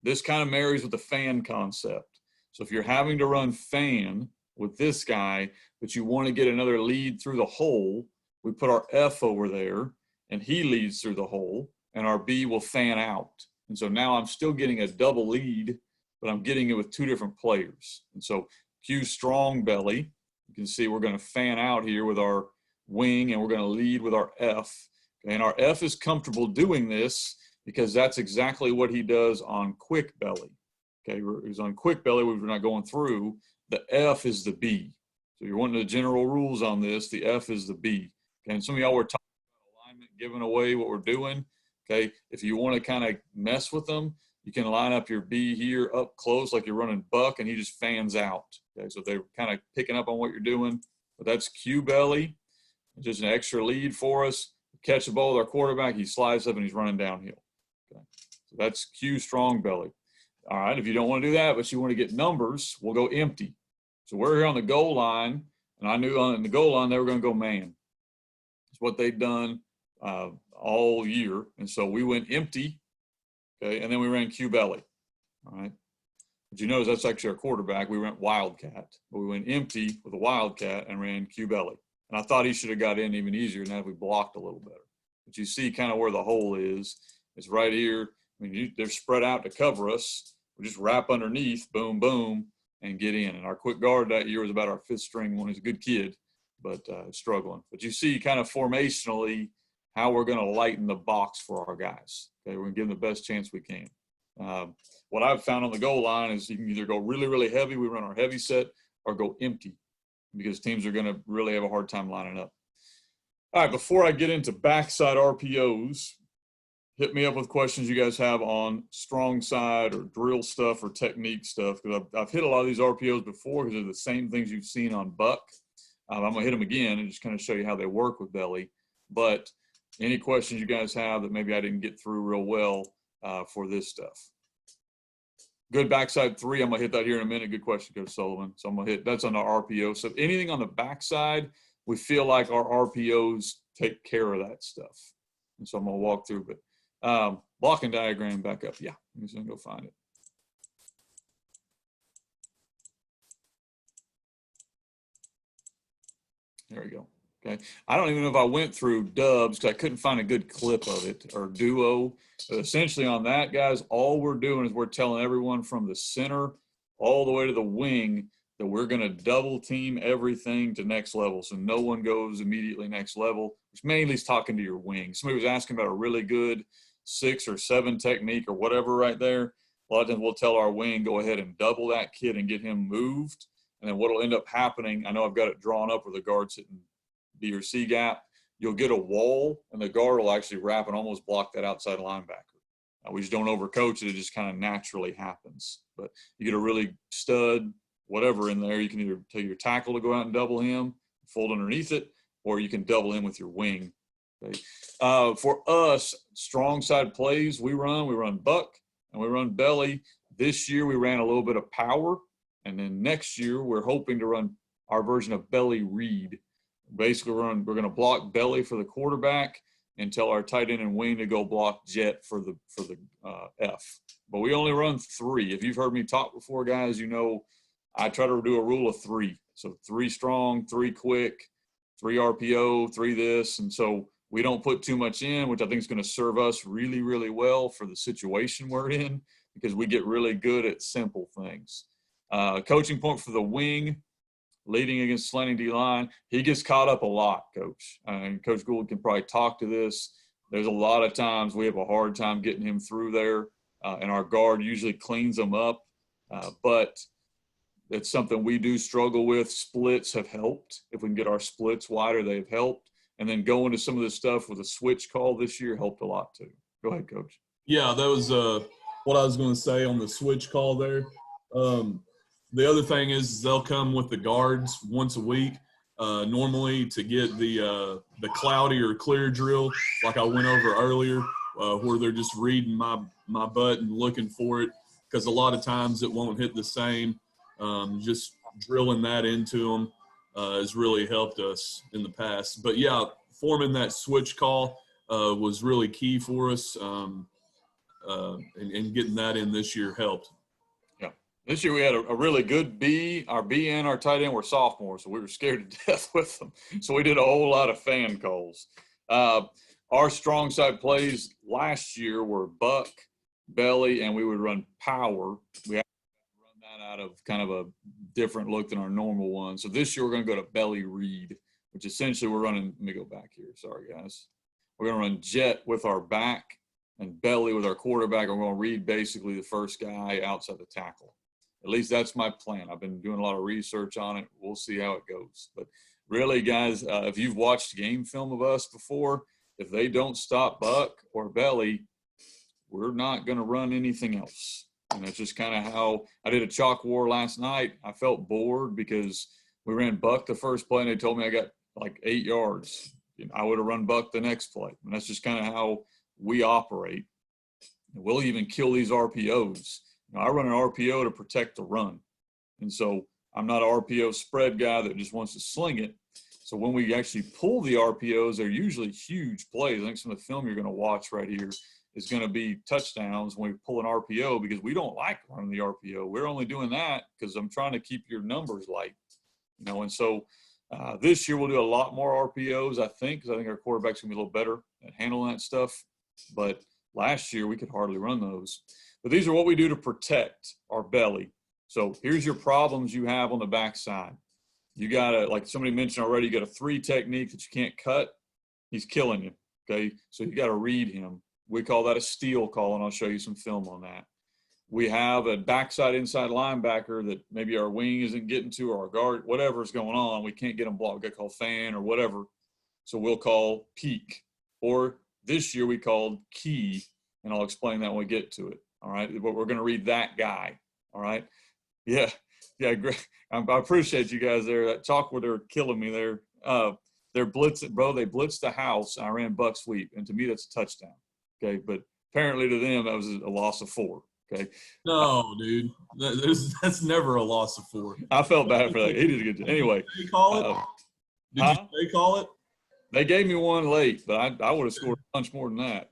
This kind of marries with the fan concept. So if you're having to run fan with this guy, but you want to get another lead through the hole, we put our F over there, and he leads through the hole, and our B will fan out. And so now I'm still getting a double lead, but I'm getting it with two different players. And so Q strong belly, you can see we're going to fan out here with our wing, and we're going to lead with our F. And our F is comfortable doing this because that's exactly what he does on quick belly. Okay, he's on quick belly, we're not going through. The F is the B. So you're wanting the general rules on this. The F is the B. Okay, and some of y'all were talking about alignment, giving away what we're doing. Okay, if you want to kind of mess with them, you can line up your B here up close like you're running buck, and he just fans out. Okay, so they're kind of picking up on what you're doing. But that's Q belly. It's just an extra lead for us. Catch the ball with our quarterback, he slides up and he's running downhill. Okay, so that's Q strong belly. All right, if you don't want to do that, but you want to get numbers, we'll go empty. So we're here on the goal line, and I knew on the goal line they were going to go man. It's what they'd done all year. And so we went empty, okay, and then we ran Q belly. All right. But you notice that's actually our quarterback. We went wildcat, but we went empty with a wildcat and ran Q belly. And I thought he should have got in even easier than that if we blocked a little better. But you see kind of where the hole is. It's right here. I mean, they're spread out to cover us. We just wrap underneath, boom, boom, and get in. And our quick guard that year was about our fifth string one. He's a good kid, but struggling. But you see kind of formationally how we're going to lighten the box for our guys. Okay, we're going to give them the best chance we can. What I've found on the goal line is you can either go really, really heavy, we run our heavy set, or go empty, because teams are going to really have a hard time lining up. All right, before I get into backside RPOs, hit me up with questions you guys have on strong side or drill stuff or technique stuff, because I've hit a lot of these RPOs before because they're the same things you've seen on Buck. I'm going to hit them again and just kind of show you how they work with belly. But any questions you guys have that maybe I didn't get through real well for this stuff. Good backside three. I'm going to hit that here in a minute. Good question, Coach Sullivan. So I'm going to hit, that's on our RPO. So anything on the backside, we feel like our RPOs take care of that stuff. And so I'm going to walk through, but blocking diagram back up. Yeah, I'm just going to go find it. There we go. Okay. I don't even know if I went through dubs because I couldn't find a good clip of it, or duo. But essentially on that, guys, all we're doing is we're telling everyone from the center all the way to the wing that we're going to double team everything to next level. So no one goes immediately next level, which mainly is talking to your wing. Somebody was asking about a really good 6 or 7 technique or whatever right there. A lot of times we'll tell our wing, go ahead and double that kid and get him moved. And then what'll end up happening, I know I've got it drawn up where the guard's hitting B or C gap, you'll get a wall and the guard will actually wrap and almost block that outside linebacker. We just don't overcoach it. It just kind of naturally happens. But you get a really stud, whatever in there, you can either tell your tackle to go out and double him, fold underneath it, or you can double him with your wing. Okay. For us, strong side plays, we run buck and we run belly. This year we ran a little bit of power. And then next year we're hoping to run our version of belly read. Basically, we're going to block belly for the quarterback and tell our tight end and wing to go block jet for the F. But we only run 3. If you've heard me talk before, guys, you know I try to do a rule of 3. So 3 strong, 3 quick, 3 RPO, 3 this. And so we don't put too much in, which I think is going to serve us really, really well for the situation we're in, because we get really good at simple things. Coaching point for the wing, leading against slanting D-line, he gets caught up a lot, Coach. And Coach Gould can probably talk to this. There's a lot of times we have a hard time getting him through there, and our guard usually cleans them up. But it's something we do struggle with. Splits have helped. If we can get our splits wider, they've helped. And then going to some of this stuff with a switch call this year helped a lot too. Go ahead, Coach. Yeah, that was what I was going to say on the switch call there. The other thing is they'll come with the guards once a week, normally to get the cloudy or clear drill, like I went over earlier, where they're just reading my butt and looking for it, because a lot of times it won't hit the same. Just drilling that into them has really helped us in the past. But yeah, forming that switch call was really key for us. And getting that in this year helped. Yeah. This year we had a really good B. Our B and our tight end were sophomores, so we were scared to death with them. So we did a whole lot of fan calls. Our strong side plays last year were buck, belly, and we would run power. We had to run that out of kind of a different look than our normal one. So this year we're going to go to belly read, which essentially we're running. Let me go back here. Sorry, guys. We're going to run jet with our back and belly with our quarterback. I'm going to read basically the first guy outside the tackle. At least that's my plan. I've been doing a lot of research on it. We'll see how it goes. But really, guys, if you've watched game film of us before, if they don't stop buck or belly, we're not going to run anything else. And that's just kind of how I did a chalk war last night. I felt bored because we ran buck the first play, and they told me I got like 8 yards. I would have run buck the next play. And that's just kind of how we operate. We'll even kill these RPOs. I run an RPO to protect the run. And so I'm not an RPO spread guy that just wants to sling it. So when we actually pull the RPOs, they're usually huge plays. I think some of the film you're going to watch right here is going to be touchdowns when we pull an RPO, because we don't like running the RPO. We're only doing that because I'm trying to keep your numbers light. And so this year we'll do a lot more RPOs, I think, because I think our quarterback's going to be a little better at handling that stuff. But last year we could hardly run those. But these are what we do to protect our belly. So here's your problems you have on the backside. You got to, like somebody mentioned already, you got a 3 technique that you can't cut. He's killing you, okay? So you got to read him. We call that a steal call, and I'll show you some film on that. We have a backside inside linebacker that maybe our wing isn't getting to, or our guard, whatever's going on. We can't get them blocked. We got to call fan or whatever. So we'll call peak. Or this year we called key, and I'll explain that when we get to it. All right, but we're going to read that guy. All right, yeah, great. I appreciate you guys there. That talk where they're killing me there. They're blitzing, bro. They blitzed the house. And I ran buck sweep, and to me that's a touchdown. Okay, but apparently to them that was a loss of 4. Okay. No, dude, that's never a loss of 4. I felt bad for that. He did a good job. Anyway, did you call it? Did you call it? They gave me one late, but I would have scored a bunch more than that.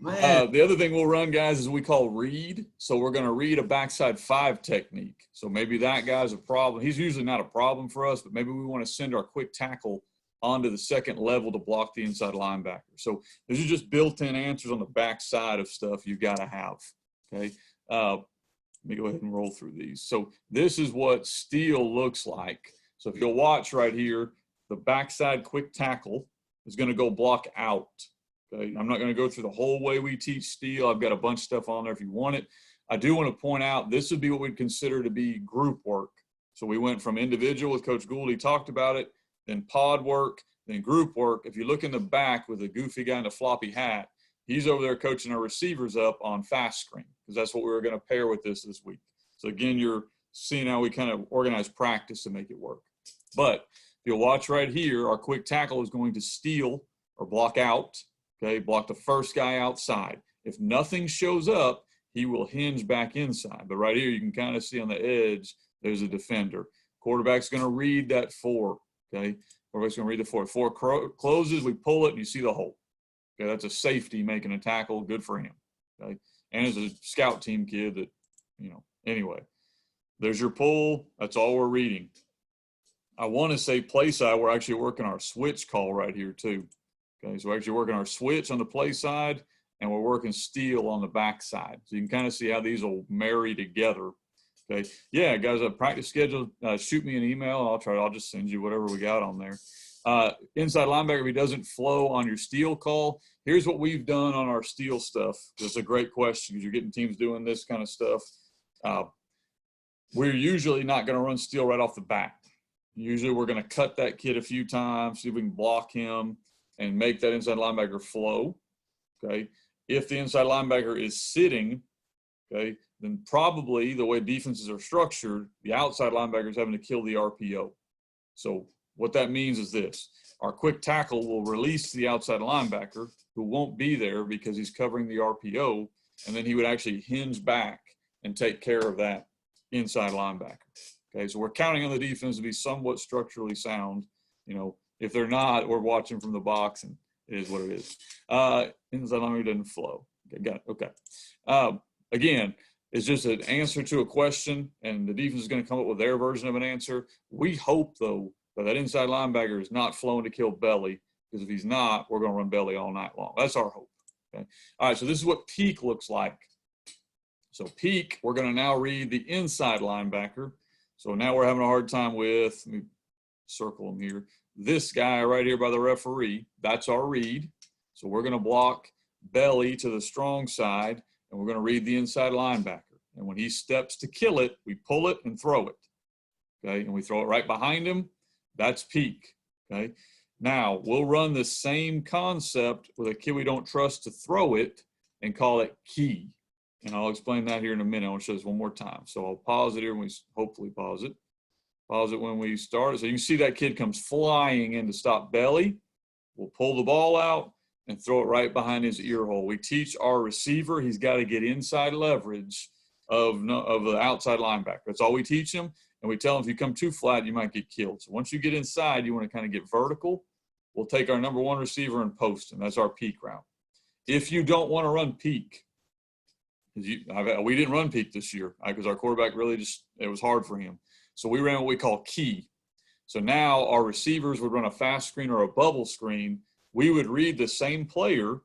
Man. The other thing we'll run, guys, is we call read. So we're going to read a backside 5 technique. So maybe that guy's a problem. He's usually not a problem for us, but maybe we want to send our quick tackle onto the second level to block the inside linebacker. So these are just built-in answers on the backside of stuff you got to have. Okay. Let me go ahead and roll through these. So this is what steal looks like. So if you'll watch right here, the backside quick tackle is going to go block out. Okay. I'm not going to go through the whole way we teach steal. I've got a bunch of stuff on there if you want it. I do want to point out this would be what we'd consider to be group work. So we went from individual with Coach Gould. He talked about it, then pod work, then group work. If you look in the back with the goofy guy in the floppy hat, he's over there coaching our receivers up on fast screen, because that's what we were going to pair with this week. So again, you're seeing how we kind of organize practice to make it work. But if you'll watch right here, our quick tackle is going to steal or block out, okay, block the first guy outside. If nothing shows up, he will hinge back inside. But right here, you can kind of see on the edge, there's a defender. Quarterback's going to read that 4, okay? Quarterback's going to read the 4. 4 closes, we pull it, and you see the hole. Okay, that's a safety making a tackle. Good for him. Okay, and as a scout team kid that, anyway, there's your pull. That's all we're reading. I want to say play side, we're actually working our switch call right here too. Okay, so we're actually working our switch on the play side, and we're working steal on the back side. So you can kind of see how these will marry together. Okay, yeah, guys, a practice schedule, shoot me an email. I'll just send you whatever we got on there. Inside linebacker, if he doesn't flow on your steal call, here's what we've done on our steal stuff. That's a great question, because you're getting teams doing this kind of stuff. We're usually not going to run steal right off the bat. Usually we're going to cut that kid a few times, see if we can block him and make that inside linebacker flow. Okay. If the inside linebacker is sitting, okay, then probably the way defenses are structured, the outside linebacker is having to kill the RPO. So what that means is this: our quick tackle will release the outside linebacker, who won't be there because he's covering the RPO, and then he would actually hinge back and take care of that inside linebacker. Okay, so we're counting on the defense to be somewhat structurally sound. You know, if they're not, we're watching from the box, and it is what it is. Inside linebacker doesn't flow. Okay, got it. Okay. Again, it's just an answer to a question, and the defense is going to come up with their version of an answer. We hope, though, that inside linebacker is not flowing to kill belly, because if he's not, we're going to run belly all night long. That's our hope. Okay. All right, so this is what peak looks like. So peak, we're going to now read the inside linebacker. So now we're having a hard time with, let me circle him here, this guy right here by the referee. That's our read. So we're going to block belly to the strong side, and we're going to read the inside linebacker. And when he steps to kill it, we pull it and throw it. Okay, and we throw it right behind him. That's peak. Okay, now we'll run the same concept with a kid we don't trust to throw it and call it key. And I'll explain that here in a minute. I want to show this one more time. So I'll pause it here when we hopefully pause it. Pause it when we start. So you can see that kid comes flying in to stop belly. We'll pull the ball out and throw it right behind his ear hole. We teach our receiver he's got to get inside leverage of the outside linebacker. That's all we teach him. And we tell him if you come too flat, you might get killed. So once you get inside, you want to kind of get vertical. We'll take our number one receiver and post him. That's our peak route. If you don't want to run peak, we didn't run peak this year because our quarterback really it was hard for him. So we ran what we call key. So now our receivers would run a fast screen or a bubble screen. We would read the same player,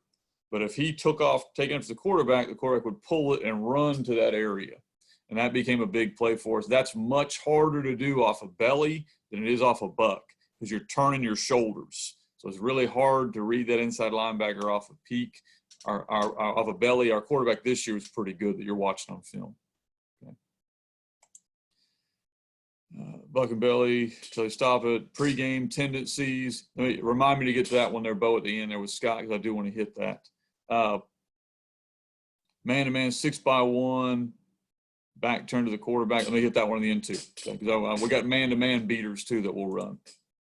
but if he took off, taking it to the quarterback would pull it and run to that area. And that became a big play for us. That's much harder to do off of belly than it is off of buck, because you're turning your shoulders. So it's really hard to read that inside linebacker off of peak. Off of belly. Our quarterback this year was pretty good that you're watching on film. Okay. Buck and belly, till they stop it. Pre-game tendencies. Remind me to get to that one there, Bo, at the end there with Scott, because I do want to hit that. Man-to-man, 6x1, back turn to the quarterback. Let me hit that one in the end too, because we got man-to-man beaters too that we'll run.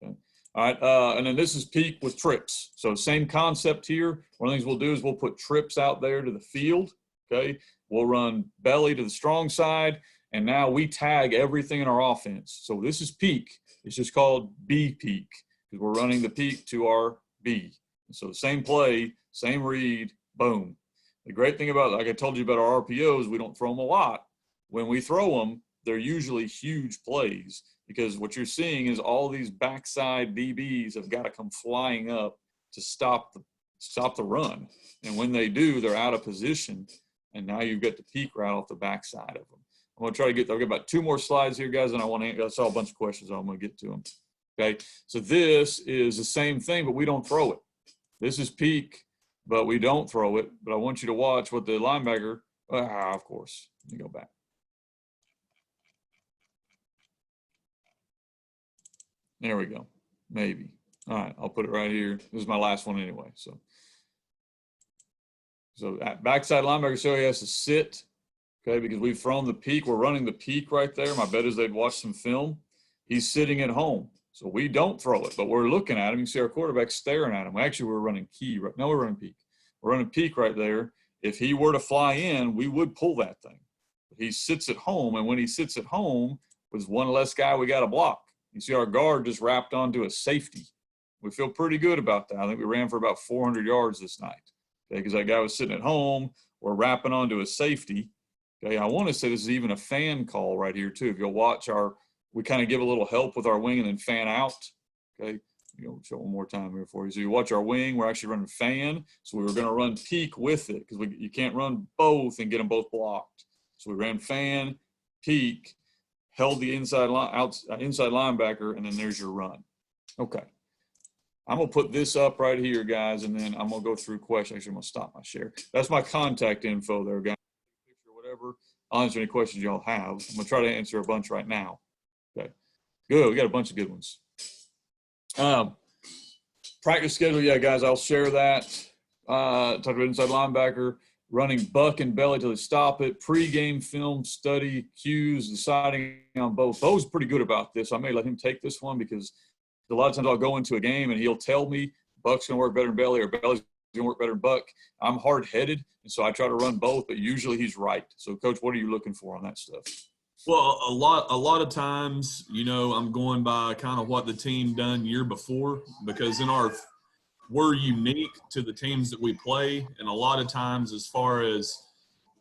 Okay. All right, and then this is peak with trips. So same concept here. One of the things we'll do is we'll put trips out there to the field, okay? We'll run belly to the strong side, and now we tag everything in our offense. So this is peak. It's just called B peak, because we're running the peak to our B. So the same play, same read, boom. The great thing about, like I told you about our RPOs, we don't throw them a lot. When we throw them, they're usually huge plays, because what you're seeing is all these backside DBs have got to come flying up to stop the run. And when they do, they're out of position. And now you've got the peak route off the backside of them. I'm going to try to I've got about 2 more slides here, guys, and I saw a bunch of questions. I'm going to get to them. Okay. So this is the same thing, but we don't throw it. This is peak, but we don't throw it. But I want you to watch what the linebacker, of course, let me go back. There we go. Maybe. All right, I'll put it right here. This is my last one anyway. So at backside linebacker, so he has to sit, okay, because we've thrown the peak. We're running the peak right there. My bet is they'd watch some film. He's sitting at home. So we don't throw it, but we're looking at him. You can see our quarterback staring at him. Actually, we're running key. Right? No, we're running peak. We're running peak right there. If he were to fly in, we would pull that thing. But he sits at home, and when he sits at home, there's one less guy we got to block. You see our guard just wrapped onto a safety. We feel pretty good about that. I think we ran for about 400 yards this night, okay, because that guy was sitting at home. We're wrapping onto a safety. Okay, I want to say this is even a fan call right here too. If you'll watch we kind of give a little help with our wing and then fan out. Okay, show one more time here for you. So you watch our wing, we're actually running fan. So we were going to run peak with it, because you can't run both and get them both blocked. So we ran fan, peak, held the inside linebacker, and then there's your run. Okay. I'm going to put this up right here, guys, and then I'm going to go through questions. Actually, I'm going to stop my share. That's my contact info there, guys. Picture, whatever. I'll answer any questions y'all have. I'm going to try to answer a bunch right now. Okay. Good. We got a bunch of good ones. Practice schedule. Yeah, guys, I'll share that. talked about inside linebacker, running buck and belly till they stop it, pre-game film study, cues, deciding on both. Bo's pretty good about this. I may let him take this one because a lot of times I'll go into a game and he'll tell me buck's going to work better than belly or belly's going to work better than buck. I'm hard-headed, and so I try to run both, but usually he's right. So, Coach, what are you looking for on that stuff? Well, a lot of times, I'm going by kind of what the team done year before, because we're unique to the teams that we play, and a lot of times, as far as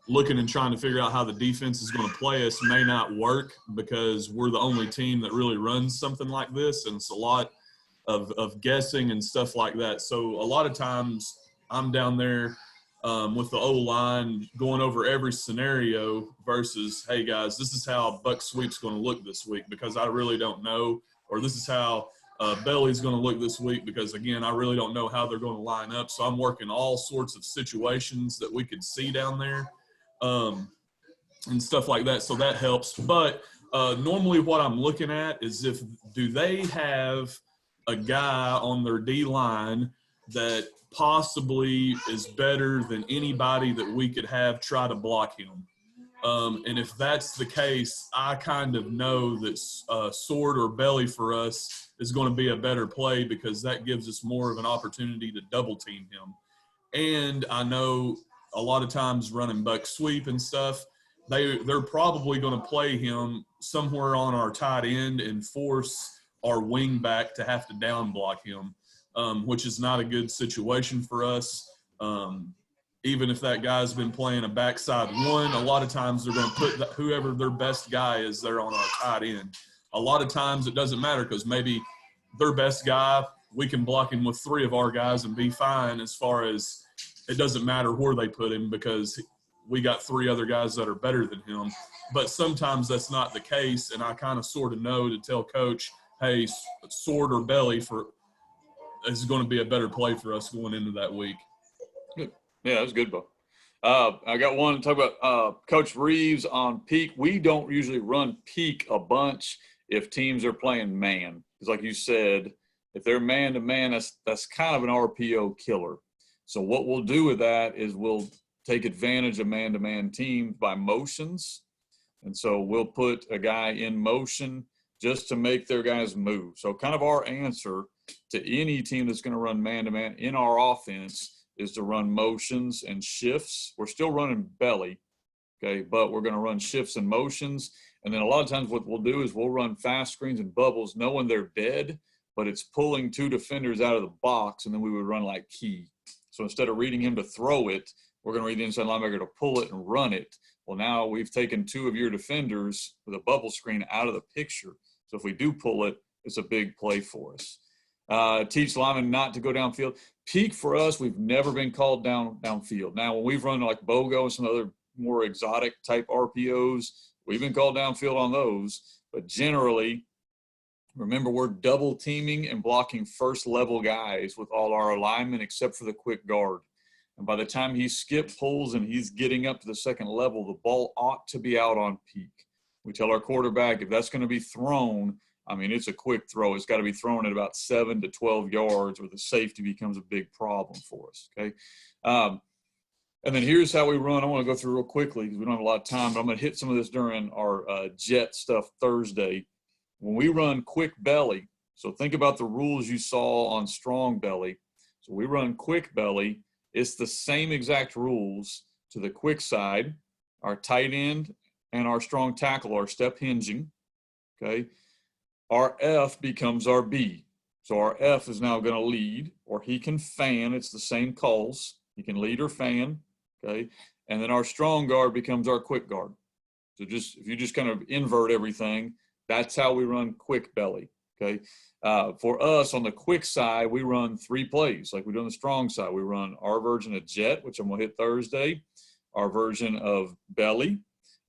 looking and trying to figure out how the defense is going to play us, may not work because we're the only team that really runs something like this, and it's a lot of guessing and stuff like that. So a lot of times, I'm down there with the O-line going over every scenario versus, hey, guys, this is how buck sweep's going to look this week because I really don't know, or this is how belly's going to look this week because, again, I really don't know how they're going to line up. So I'm working all sorts of situations that we could see down there and stuff like that. So that helps. But normally what I'm looking at is do they have a guy on their D-line that possibly is better than anybody that we could have try to block him. And if that's the case, I kind of know that sword or belly for us is going to be a better play because that gives us more of an opportunity to double team him. And I know a lot of times running buck sweep and stuff, they're probably going to play him somewhere on our tight end and force our wing back to have to down block him. Which is not a good situation for us. Even if that guy's been playing a backside one, a lot of times they're going to put whoever their best guy is there on our tight end. A lot of times it doesn't matter because maybe their best guy, we can block him with three of our guys and be fine as far as it doesn't matter where they put him because we got three other guys that are better than him. But sometimes that's not the case, and I kind of sort of know to tell coach, hey, sword or belly is going to be a better play for us going into that week. Good. Yeah, that's good, Bo. I got one to talk about Coach Reeves on peak. We don't usually run peak a bunch if teams are playing man. Because like you said, if they're man-to-man, that's kind of an RPO killer. So what we'll do with that is we'll take advantage of man-to-man teams by motions. And so we'll put a guy in motion just to make their guys move. So kind of our answer to any team that's going to run man-to-man in our offense is to run motions and shifts. We're still running belly, okay, but we're going to run shifts and motions. And then a lot of times what we'll do is we'll run fast screens and bubbles knowing they're dead, but it's pulling two defenders out of the box, and then we would run like key. So instead of reading him to throw it, we're going to read the inside linebacker to pull it and run it. Well, now we've taken two of your defenders with a bubble screen out of the picture. So if we do pull it, it's a big play for us. Teach linemen not to go downfield. Peak for us, we've never been called downfield. Now, when we've run like BOGO and some other more exotic type RPOs, we've been called downfield on those. But generally, remember, we're double teaming and blocking first level guys with all our alignment except for the quick guard. And by the time he pulls and he's getting up to the second level, the ball ought to be out on peak. We tell our quarterback if that's going to be thrown, I mean, it's a quick throw. It's got to be thrown at about 7 to 12 yards where the safety becomes a big problem for us, okay? And then here's how we run. I want to go through real quickly because we don't have a lot of time, but I'm going to hit some of this during our jet stuff Thursday. When we run quick belly, so think about the rules you saw on strong belly. So we run quick belly. It's the same exact rules to the quick side, our tight end, and our strong tackle are step hinging, okay? Our F becomes our B. So our F is now going to lead, or he can fan. It's the same calls. He can lead or fan, okay? And then our strong guard becomes our quick guard. So if you just kind of invert everything, that's how we run quick belly, okay? For us, on the quick side, we run 3 plays like we do on the strong side. We run our version of jet, which I'm going to hit Thursday, our version of belly,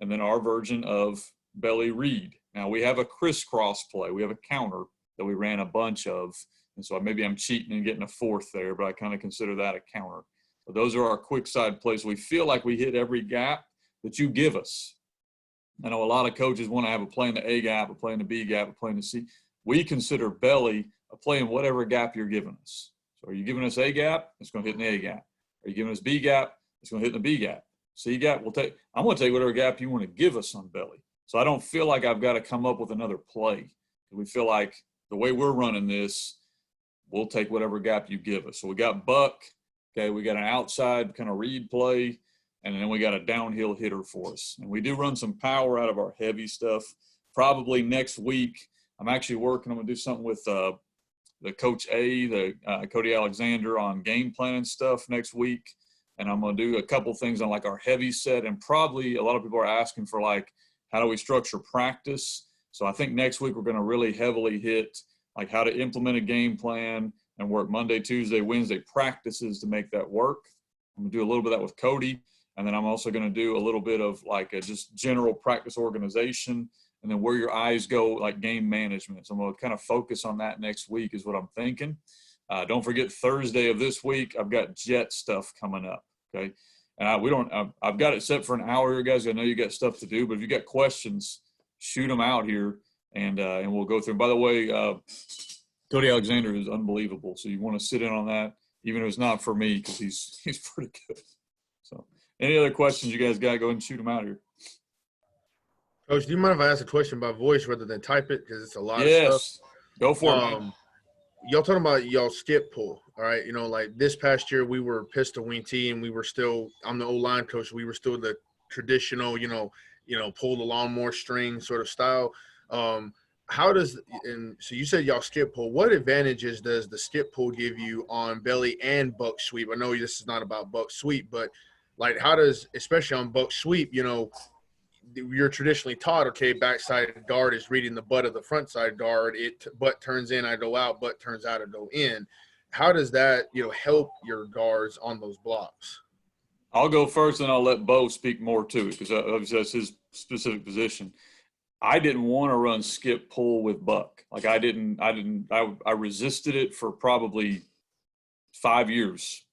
and then our version of belly read. Now, we have a crisscross play. We have a counter that we ran a bunch of. And so maybe I'm cheating and getting a 4th there, but I kind of consider that a counter. But those are our quick side plays. We feel like we hit every gap that you give us. I know a lot of coaches want to have a play in the A gap, a play in the B gap, a play in the C. We consider belly a play in whatever gap you're giving us. So are you giving us A gap? It's going to hit in the A gap. Are you giving us B gap? It's going to hit in the B gap. C gap, I'm going to take whatever gap you want to give us on belly. So I don't feel like I've got to come up with another play. We feel like the way we're running this, we'll take whatever gap you give us. So we got buck. Okay, we got an outside kind of read play, and then we got a downhill hitter for us. And we do run some power out of our heavy stuff. Probably next week, I'm actually working. I'm going to do something with the Coach A, Cody Alexander, on game planning stuff next week. And I'm going to do a couple things on like our heavy set. And probably a lot of people are asking for like, how do we structure practice? So I think next week we're going to really heavily hit like how to implement a game plan and work Monday, Tuesday, Wednesday practices to make that work. I'm going to do a little bit of that with Cody. And then I'm also going to do a little bit of like a just general practice organization, and then where your eyes go, like game management. So I'm going to kind of focus on that next week is what I'm thinking. Don't forget Thursday of this week, I've got jet stuff coming up. Okay. And I've got it set for an hour here, guys. I know you got stuff to do, but if you got questions, shoot them out here and we'll go through. By the way, Cody Alexander is unbelievable. So you want to sit in on that, even if it's not for me, because he's pretty good. So any other questions you guys got, go ahead and shoot them out here. Coach, do you mind if I ask a question by voice rather than type it? Because it's a lot of Yes, stuff. go for it, man. Y'all talking about y'all skip pull, all right? You know, like this past year we were pistol wing T, and we were still – I'm the O-line coach. We were still the traditional, pull the lawnmower string sort of style. How does – and so you said y'all skip pull. What advantages does the skip pull give you on belly and buck sweep? I know this is not about buck sweep, but, like, how does – especially on buck sweep, you're traditionally taught, okay, backside guard is reading the butt of the front side guard. Butt turns in, I go out, butt turns out, I go in. How does that, help your guards on those blocks? I'll go first, and I'll let Bo speak more to it because obviously that's his specific position. I didn't want to run skip pull with buck. Like I resisted it for probably 5 years.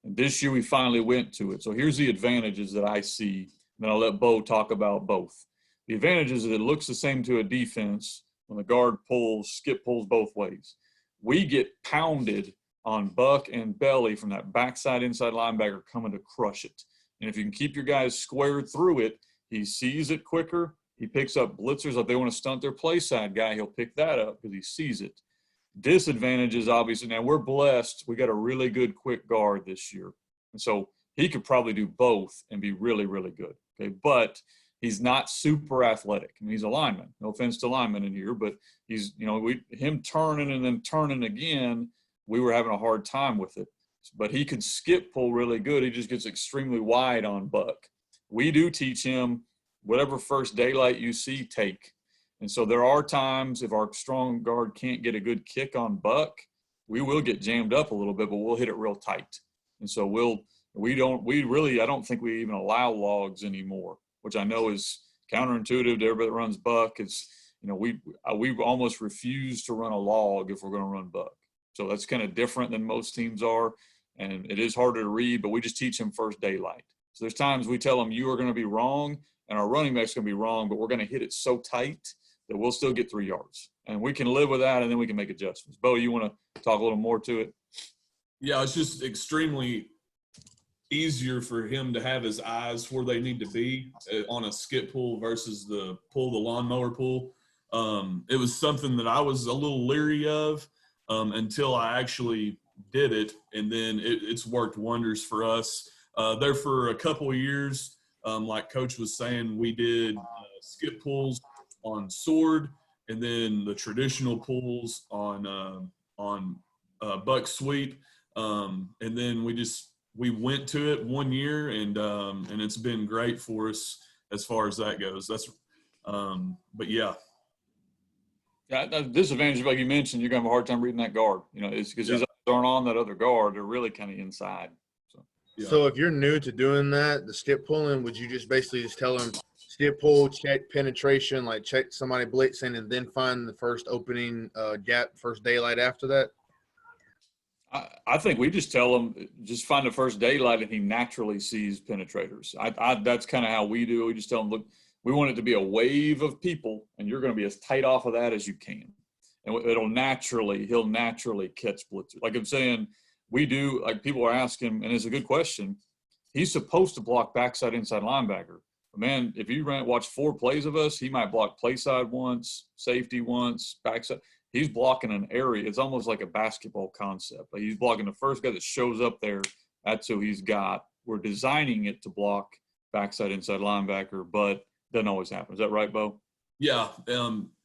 And this year we finally went to it. So here's the advantages that I see. Then I'll let Bo talk about both. The advantage is that it looks the same to a defense when the guard pulls, skip pulls both ways. We get pounded on buck and belly from that backside inside linebacker coming to crush it. And if you can keep your guys squared through it, he sees it quicker. He picks up blitzers. If they want to stunt their play side guy, he'll pick that up because he sees it. Disadvantage is obviously, now we're blessed. We got a really good quick guard this year. And so he could probably do both and be really, really good. Okay, but he's not super athletic. I mean, he's a lineman. No offense to linemen in here, but he's, him turning and then turning again, we were having a hard time with it. But he could skip pull really good. He just gets extremely wide on buck. We do teach him whatever first daylight you see, take. And so there are times if our strong guard can't get a good kick on buck, we will get jammed up a little bit, but we'll hit it real tight. And so I don't think we even allow logs anymore, which I know is counterintuitive to everybody that runs buck. It's, we almost refuse to run a log if we're going to run buck. So that's kind of different than most teams are. And it is harder to read, but we just teach them first daylight. So there's times we tell them you are going to be wrong and our running back's going to be wrong, but we're going to hit it so tight that we'll still get 3 yards. And we can live with that, and then we can make adjustments. Bo, you want to talk a little more to it? Yeah, it's just extremely easier for him to have his eyes where they need to be on a skip pull versus the lawnmower pull. It was something that I was a little leery of until I actually did it, and then it's worked wonders for us. There for a couple of years, like Coach was saying, we did skip pulls on sword, and then the traditional pulls on buck sweep, and then we went to it 1 year, and it's been great for us as far as that goes. But yeah. Yeah, the disadvantage, like you mentioned, you're gonna have a hard time reading that guard. It's because his eyes aren't on that other guard; they're really kind of inside. So if you're new to doing that, the skip pulling, would you just basically just tell them skip pull, check penetration, like check somebody blitzing, and then find the first opening gap, first daylight after that? I think we just tell them just find the first daylight, and he naturally sees penetrators. That's kind of how we do it. We just tell them, look, we want it to be a wave of people, and you're going to be as tight off of that as you can, and he'll naturally catch blitzers. Like I'm saying, we do, like people are asking, and it's a good question. He's supposed to block backside inside linebacker. But man, if you watch 4 plays of us, he might block play side once, safety once, backside. He's blocking an area. It's almost like a basketball concept. Like he's blocking the first guy that shows up there. That's who he's got. We're designing it to block backside inside linebacker, but doesn't always happen. Is that right, Bo? Yeah,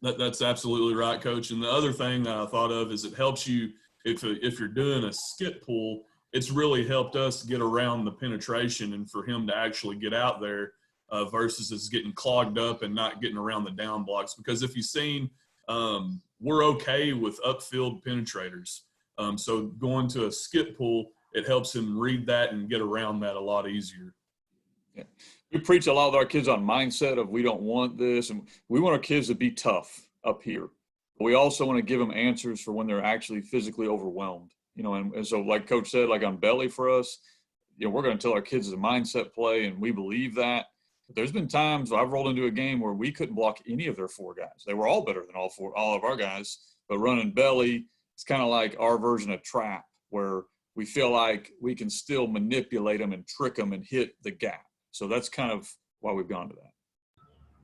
that's absolutely right, Coach. And the other thing that I thought of is it helps you if you're doing a skip pull. It's really helped us get around the penetration and for him to actually get out there versus it's getting clogged up and not getting around the down blocks. Because if you've seen, we're okay with upfield penetrators. So going to a skip pull, it helps him read that and get around that a lot easier. Yeah. We preach a lot with our kids on mindset of we don't want this, and we want our kids to be tough up here. But we also want to give them answers for when they're actually physically overwhelmed. You know, and so like Coach said, like on belly for us, you know, we're going to tell our kids it's a mindset play, and we believe that. But there's been times I've rolled into a game where we couldn't block any of their 4 guys. They were all better than all of our guys, but running belly, it's kind of like our version of trap where we feel like we can still manipulate them and trick them and hit the gap. So that's kind of why we've gone to that.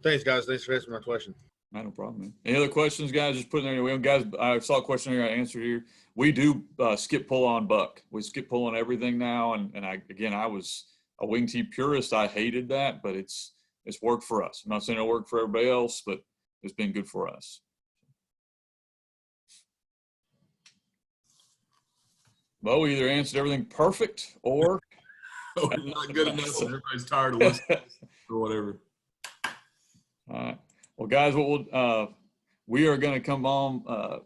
Thanks, guys. Thanks for answering my question. No problem, man. Any other questions, guys? Just put it there. Guys, I saw a question here I answered here. We do skip pull on buck. We skip pull on everything now. And I was a wing tee purist. I hated that, but it's worked for us. I'm not saying it'll work for everybody else, but it's been good for us. Bo, we either answered everything perfect or not good enough and everybody's tired of listening or whatever. All right. Well, guys, we are going to come on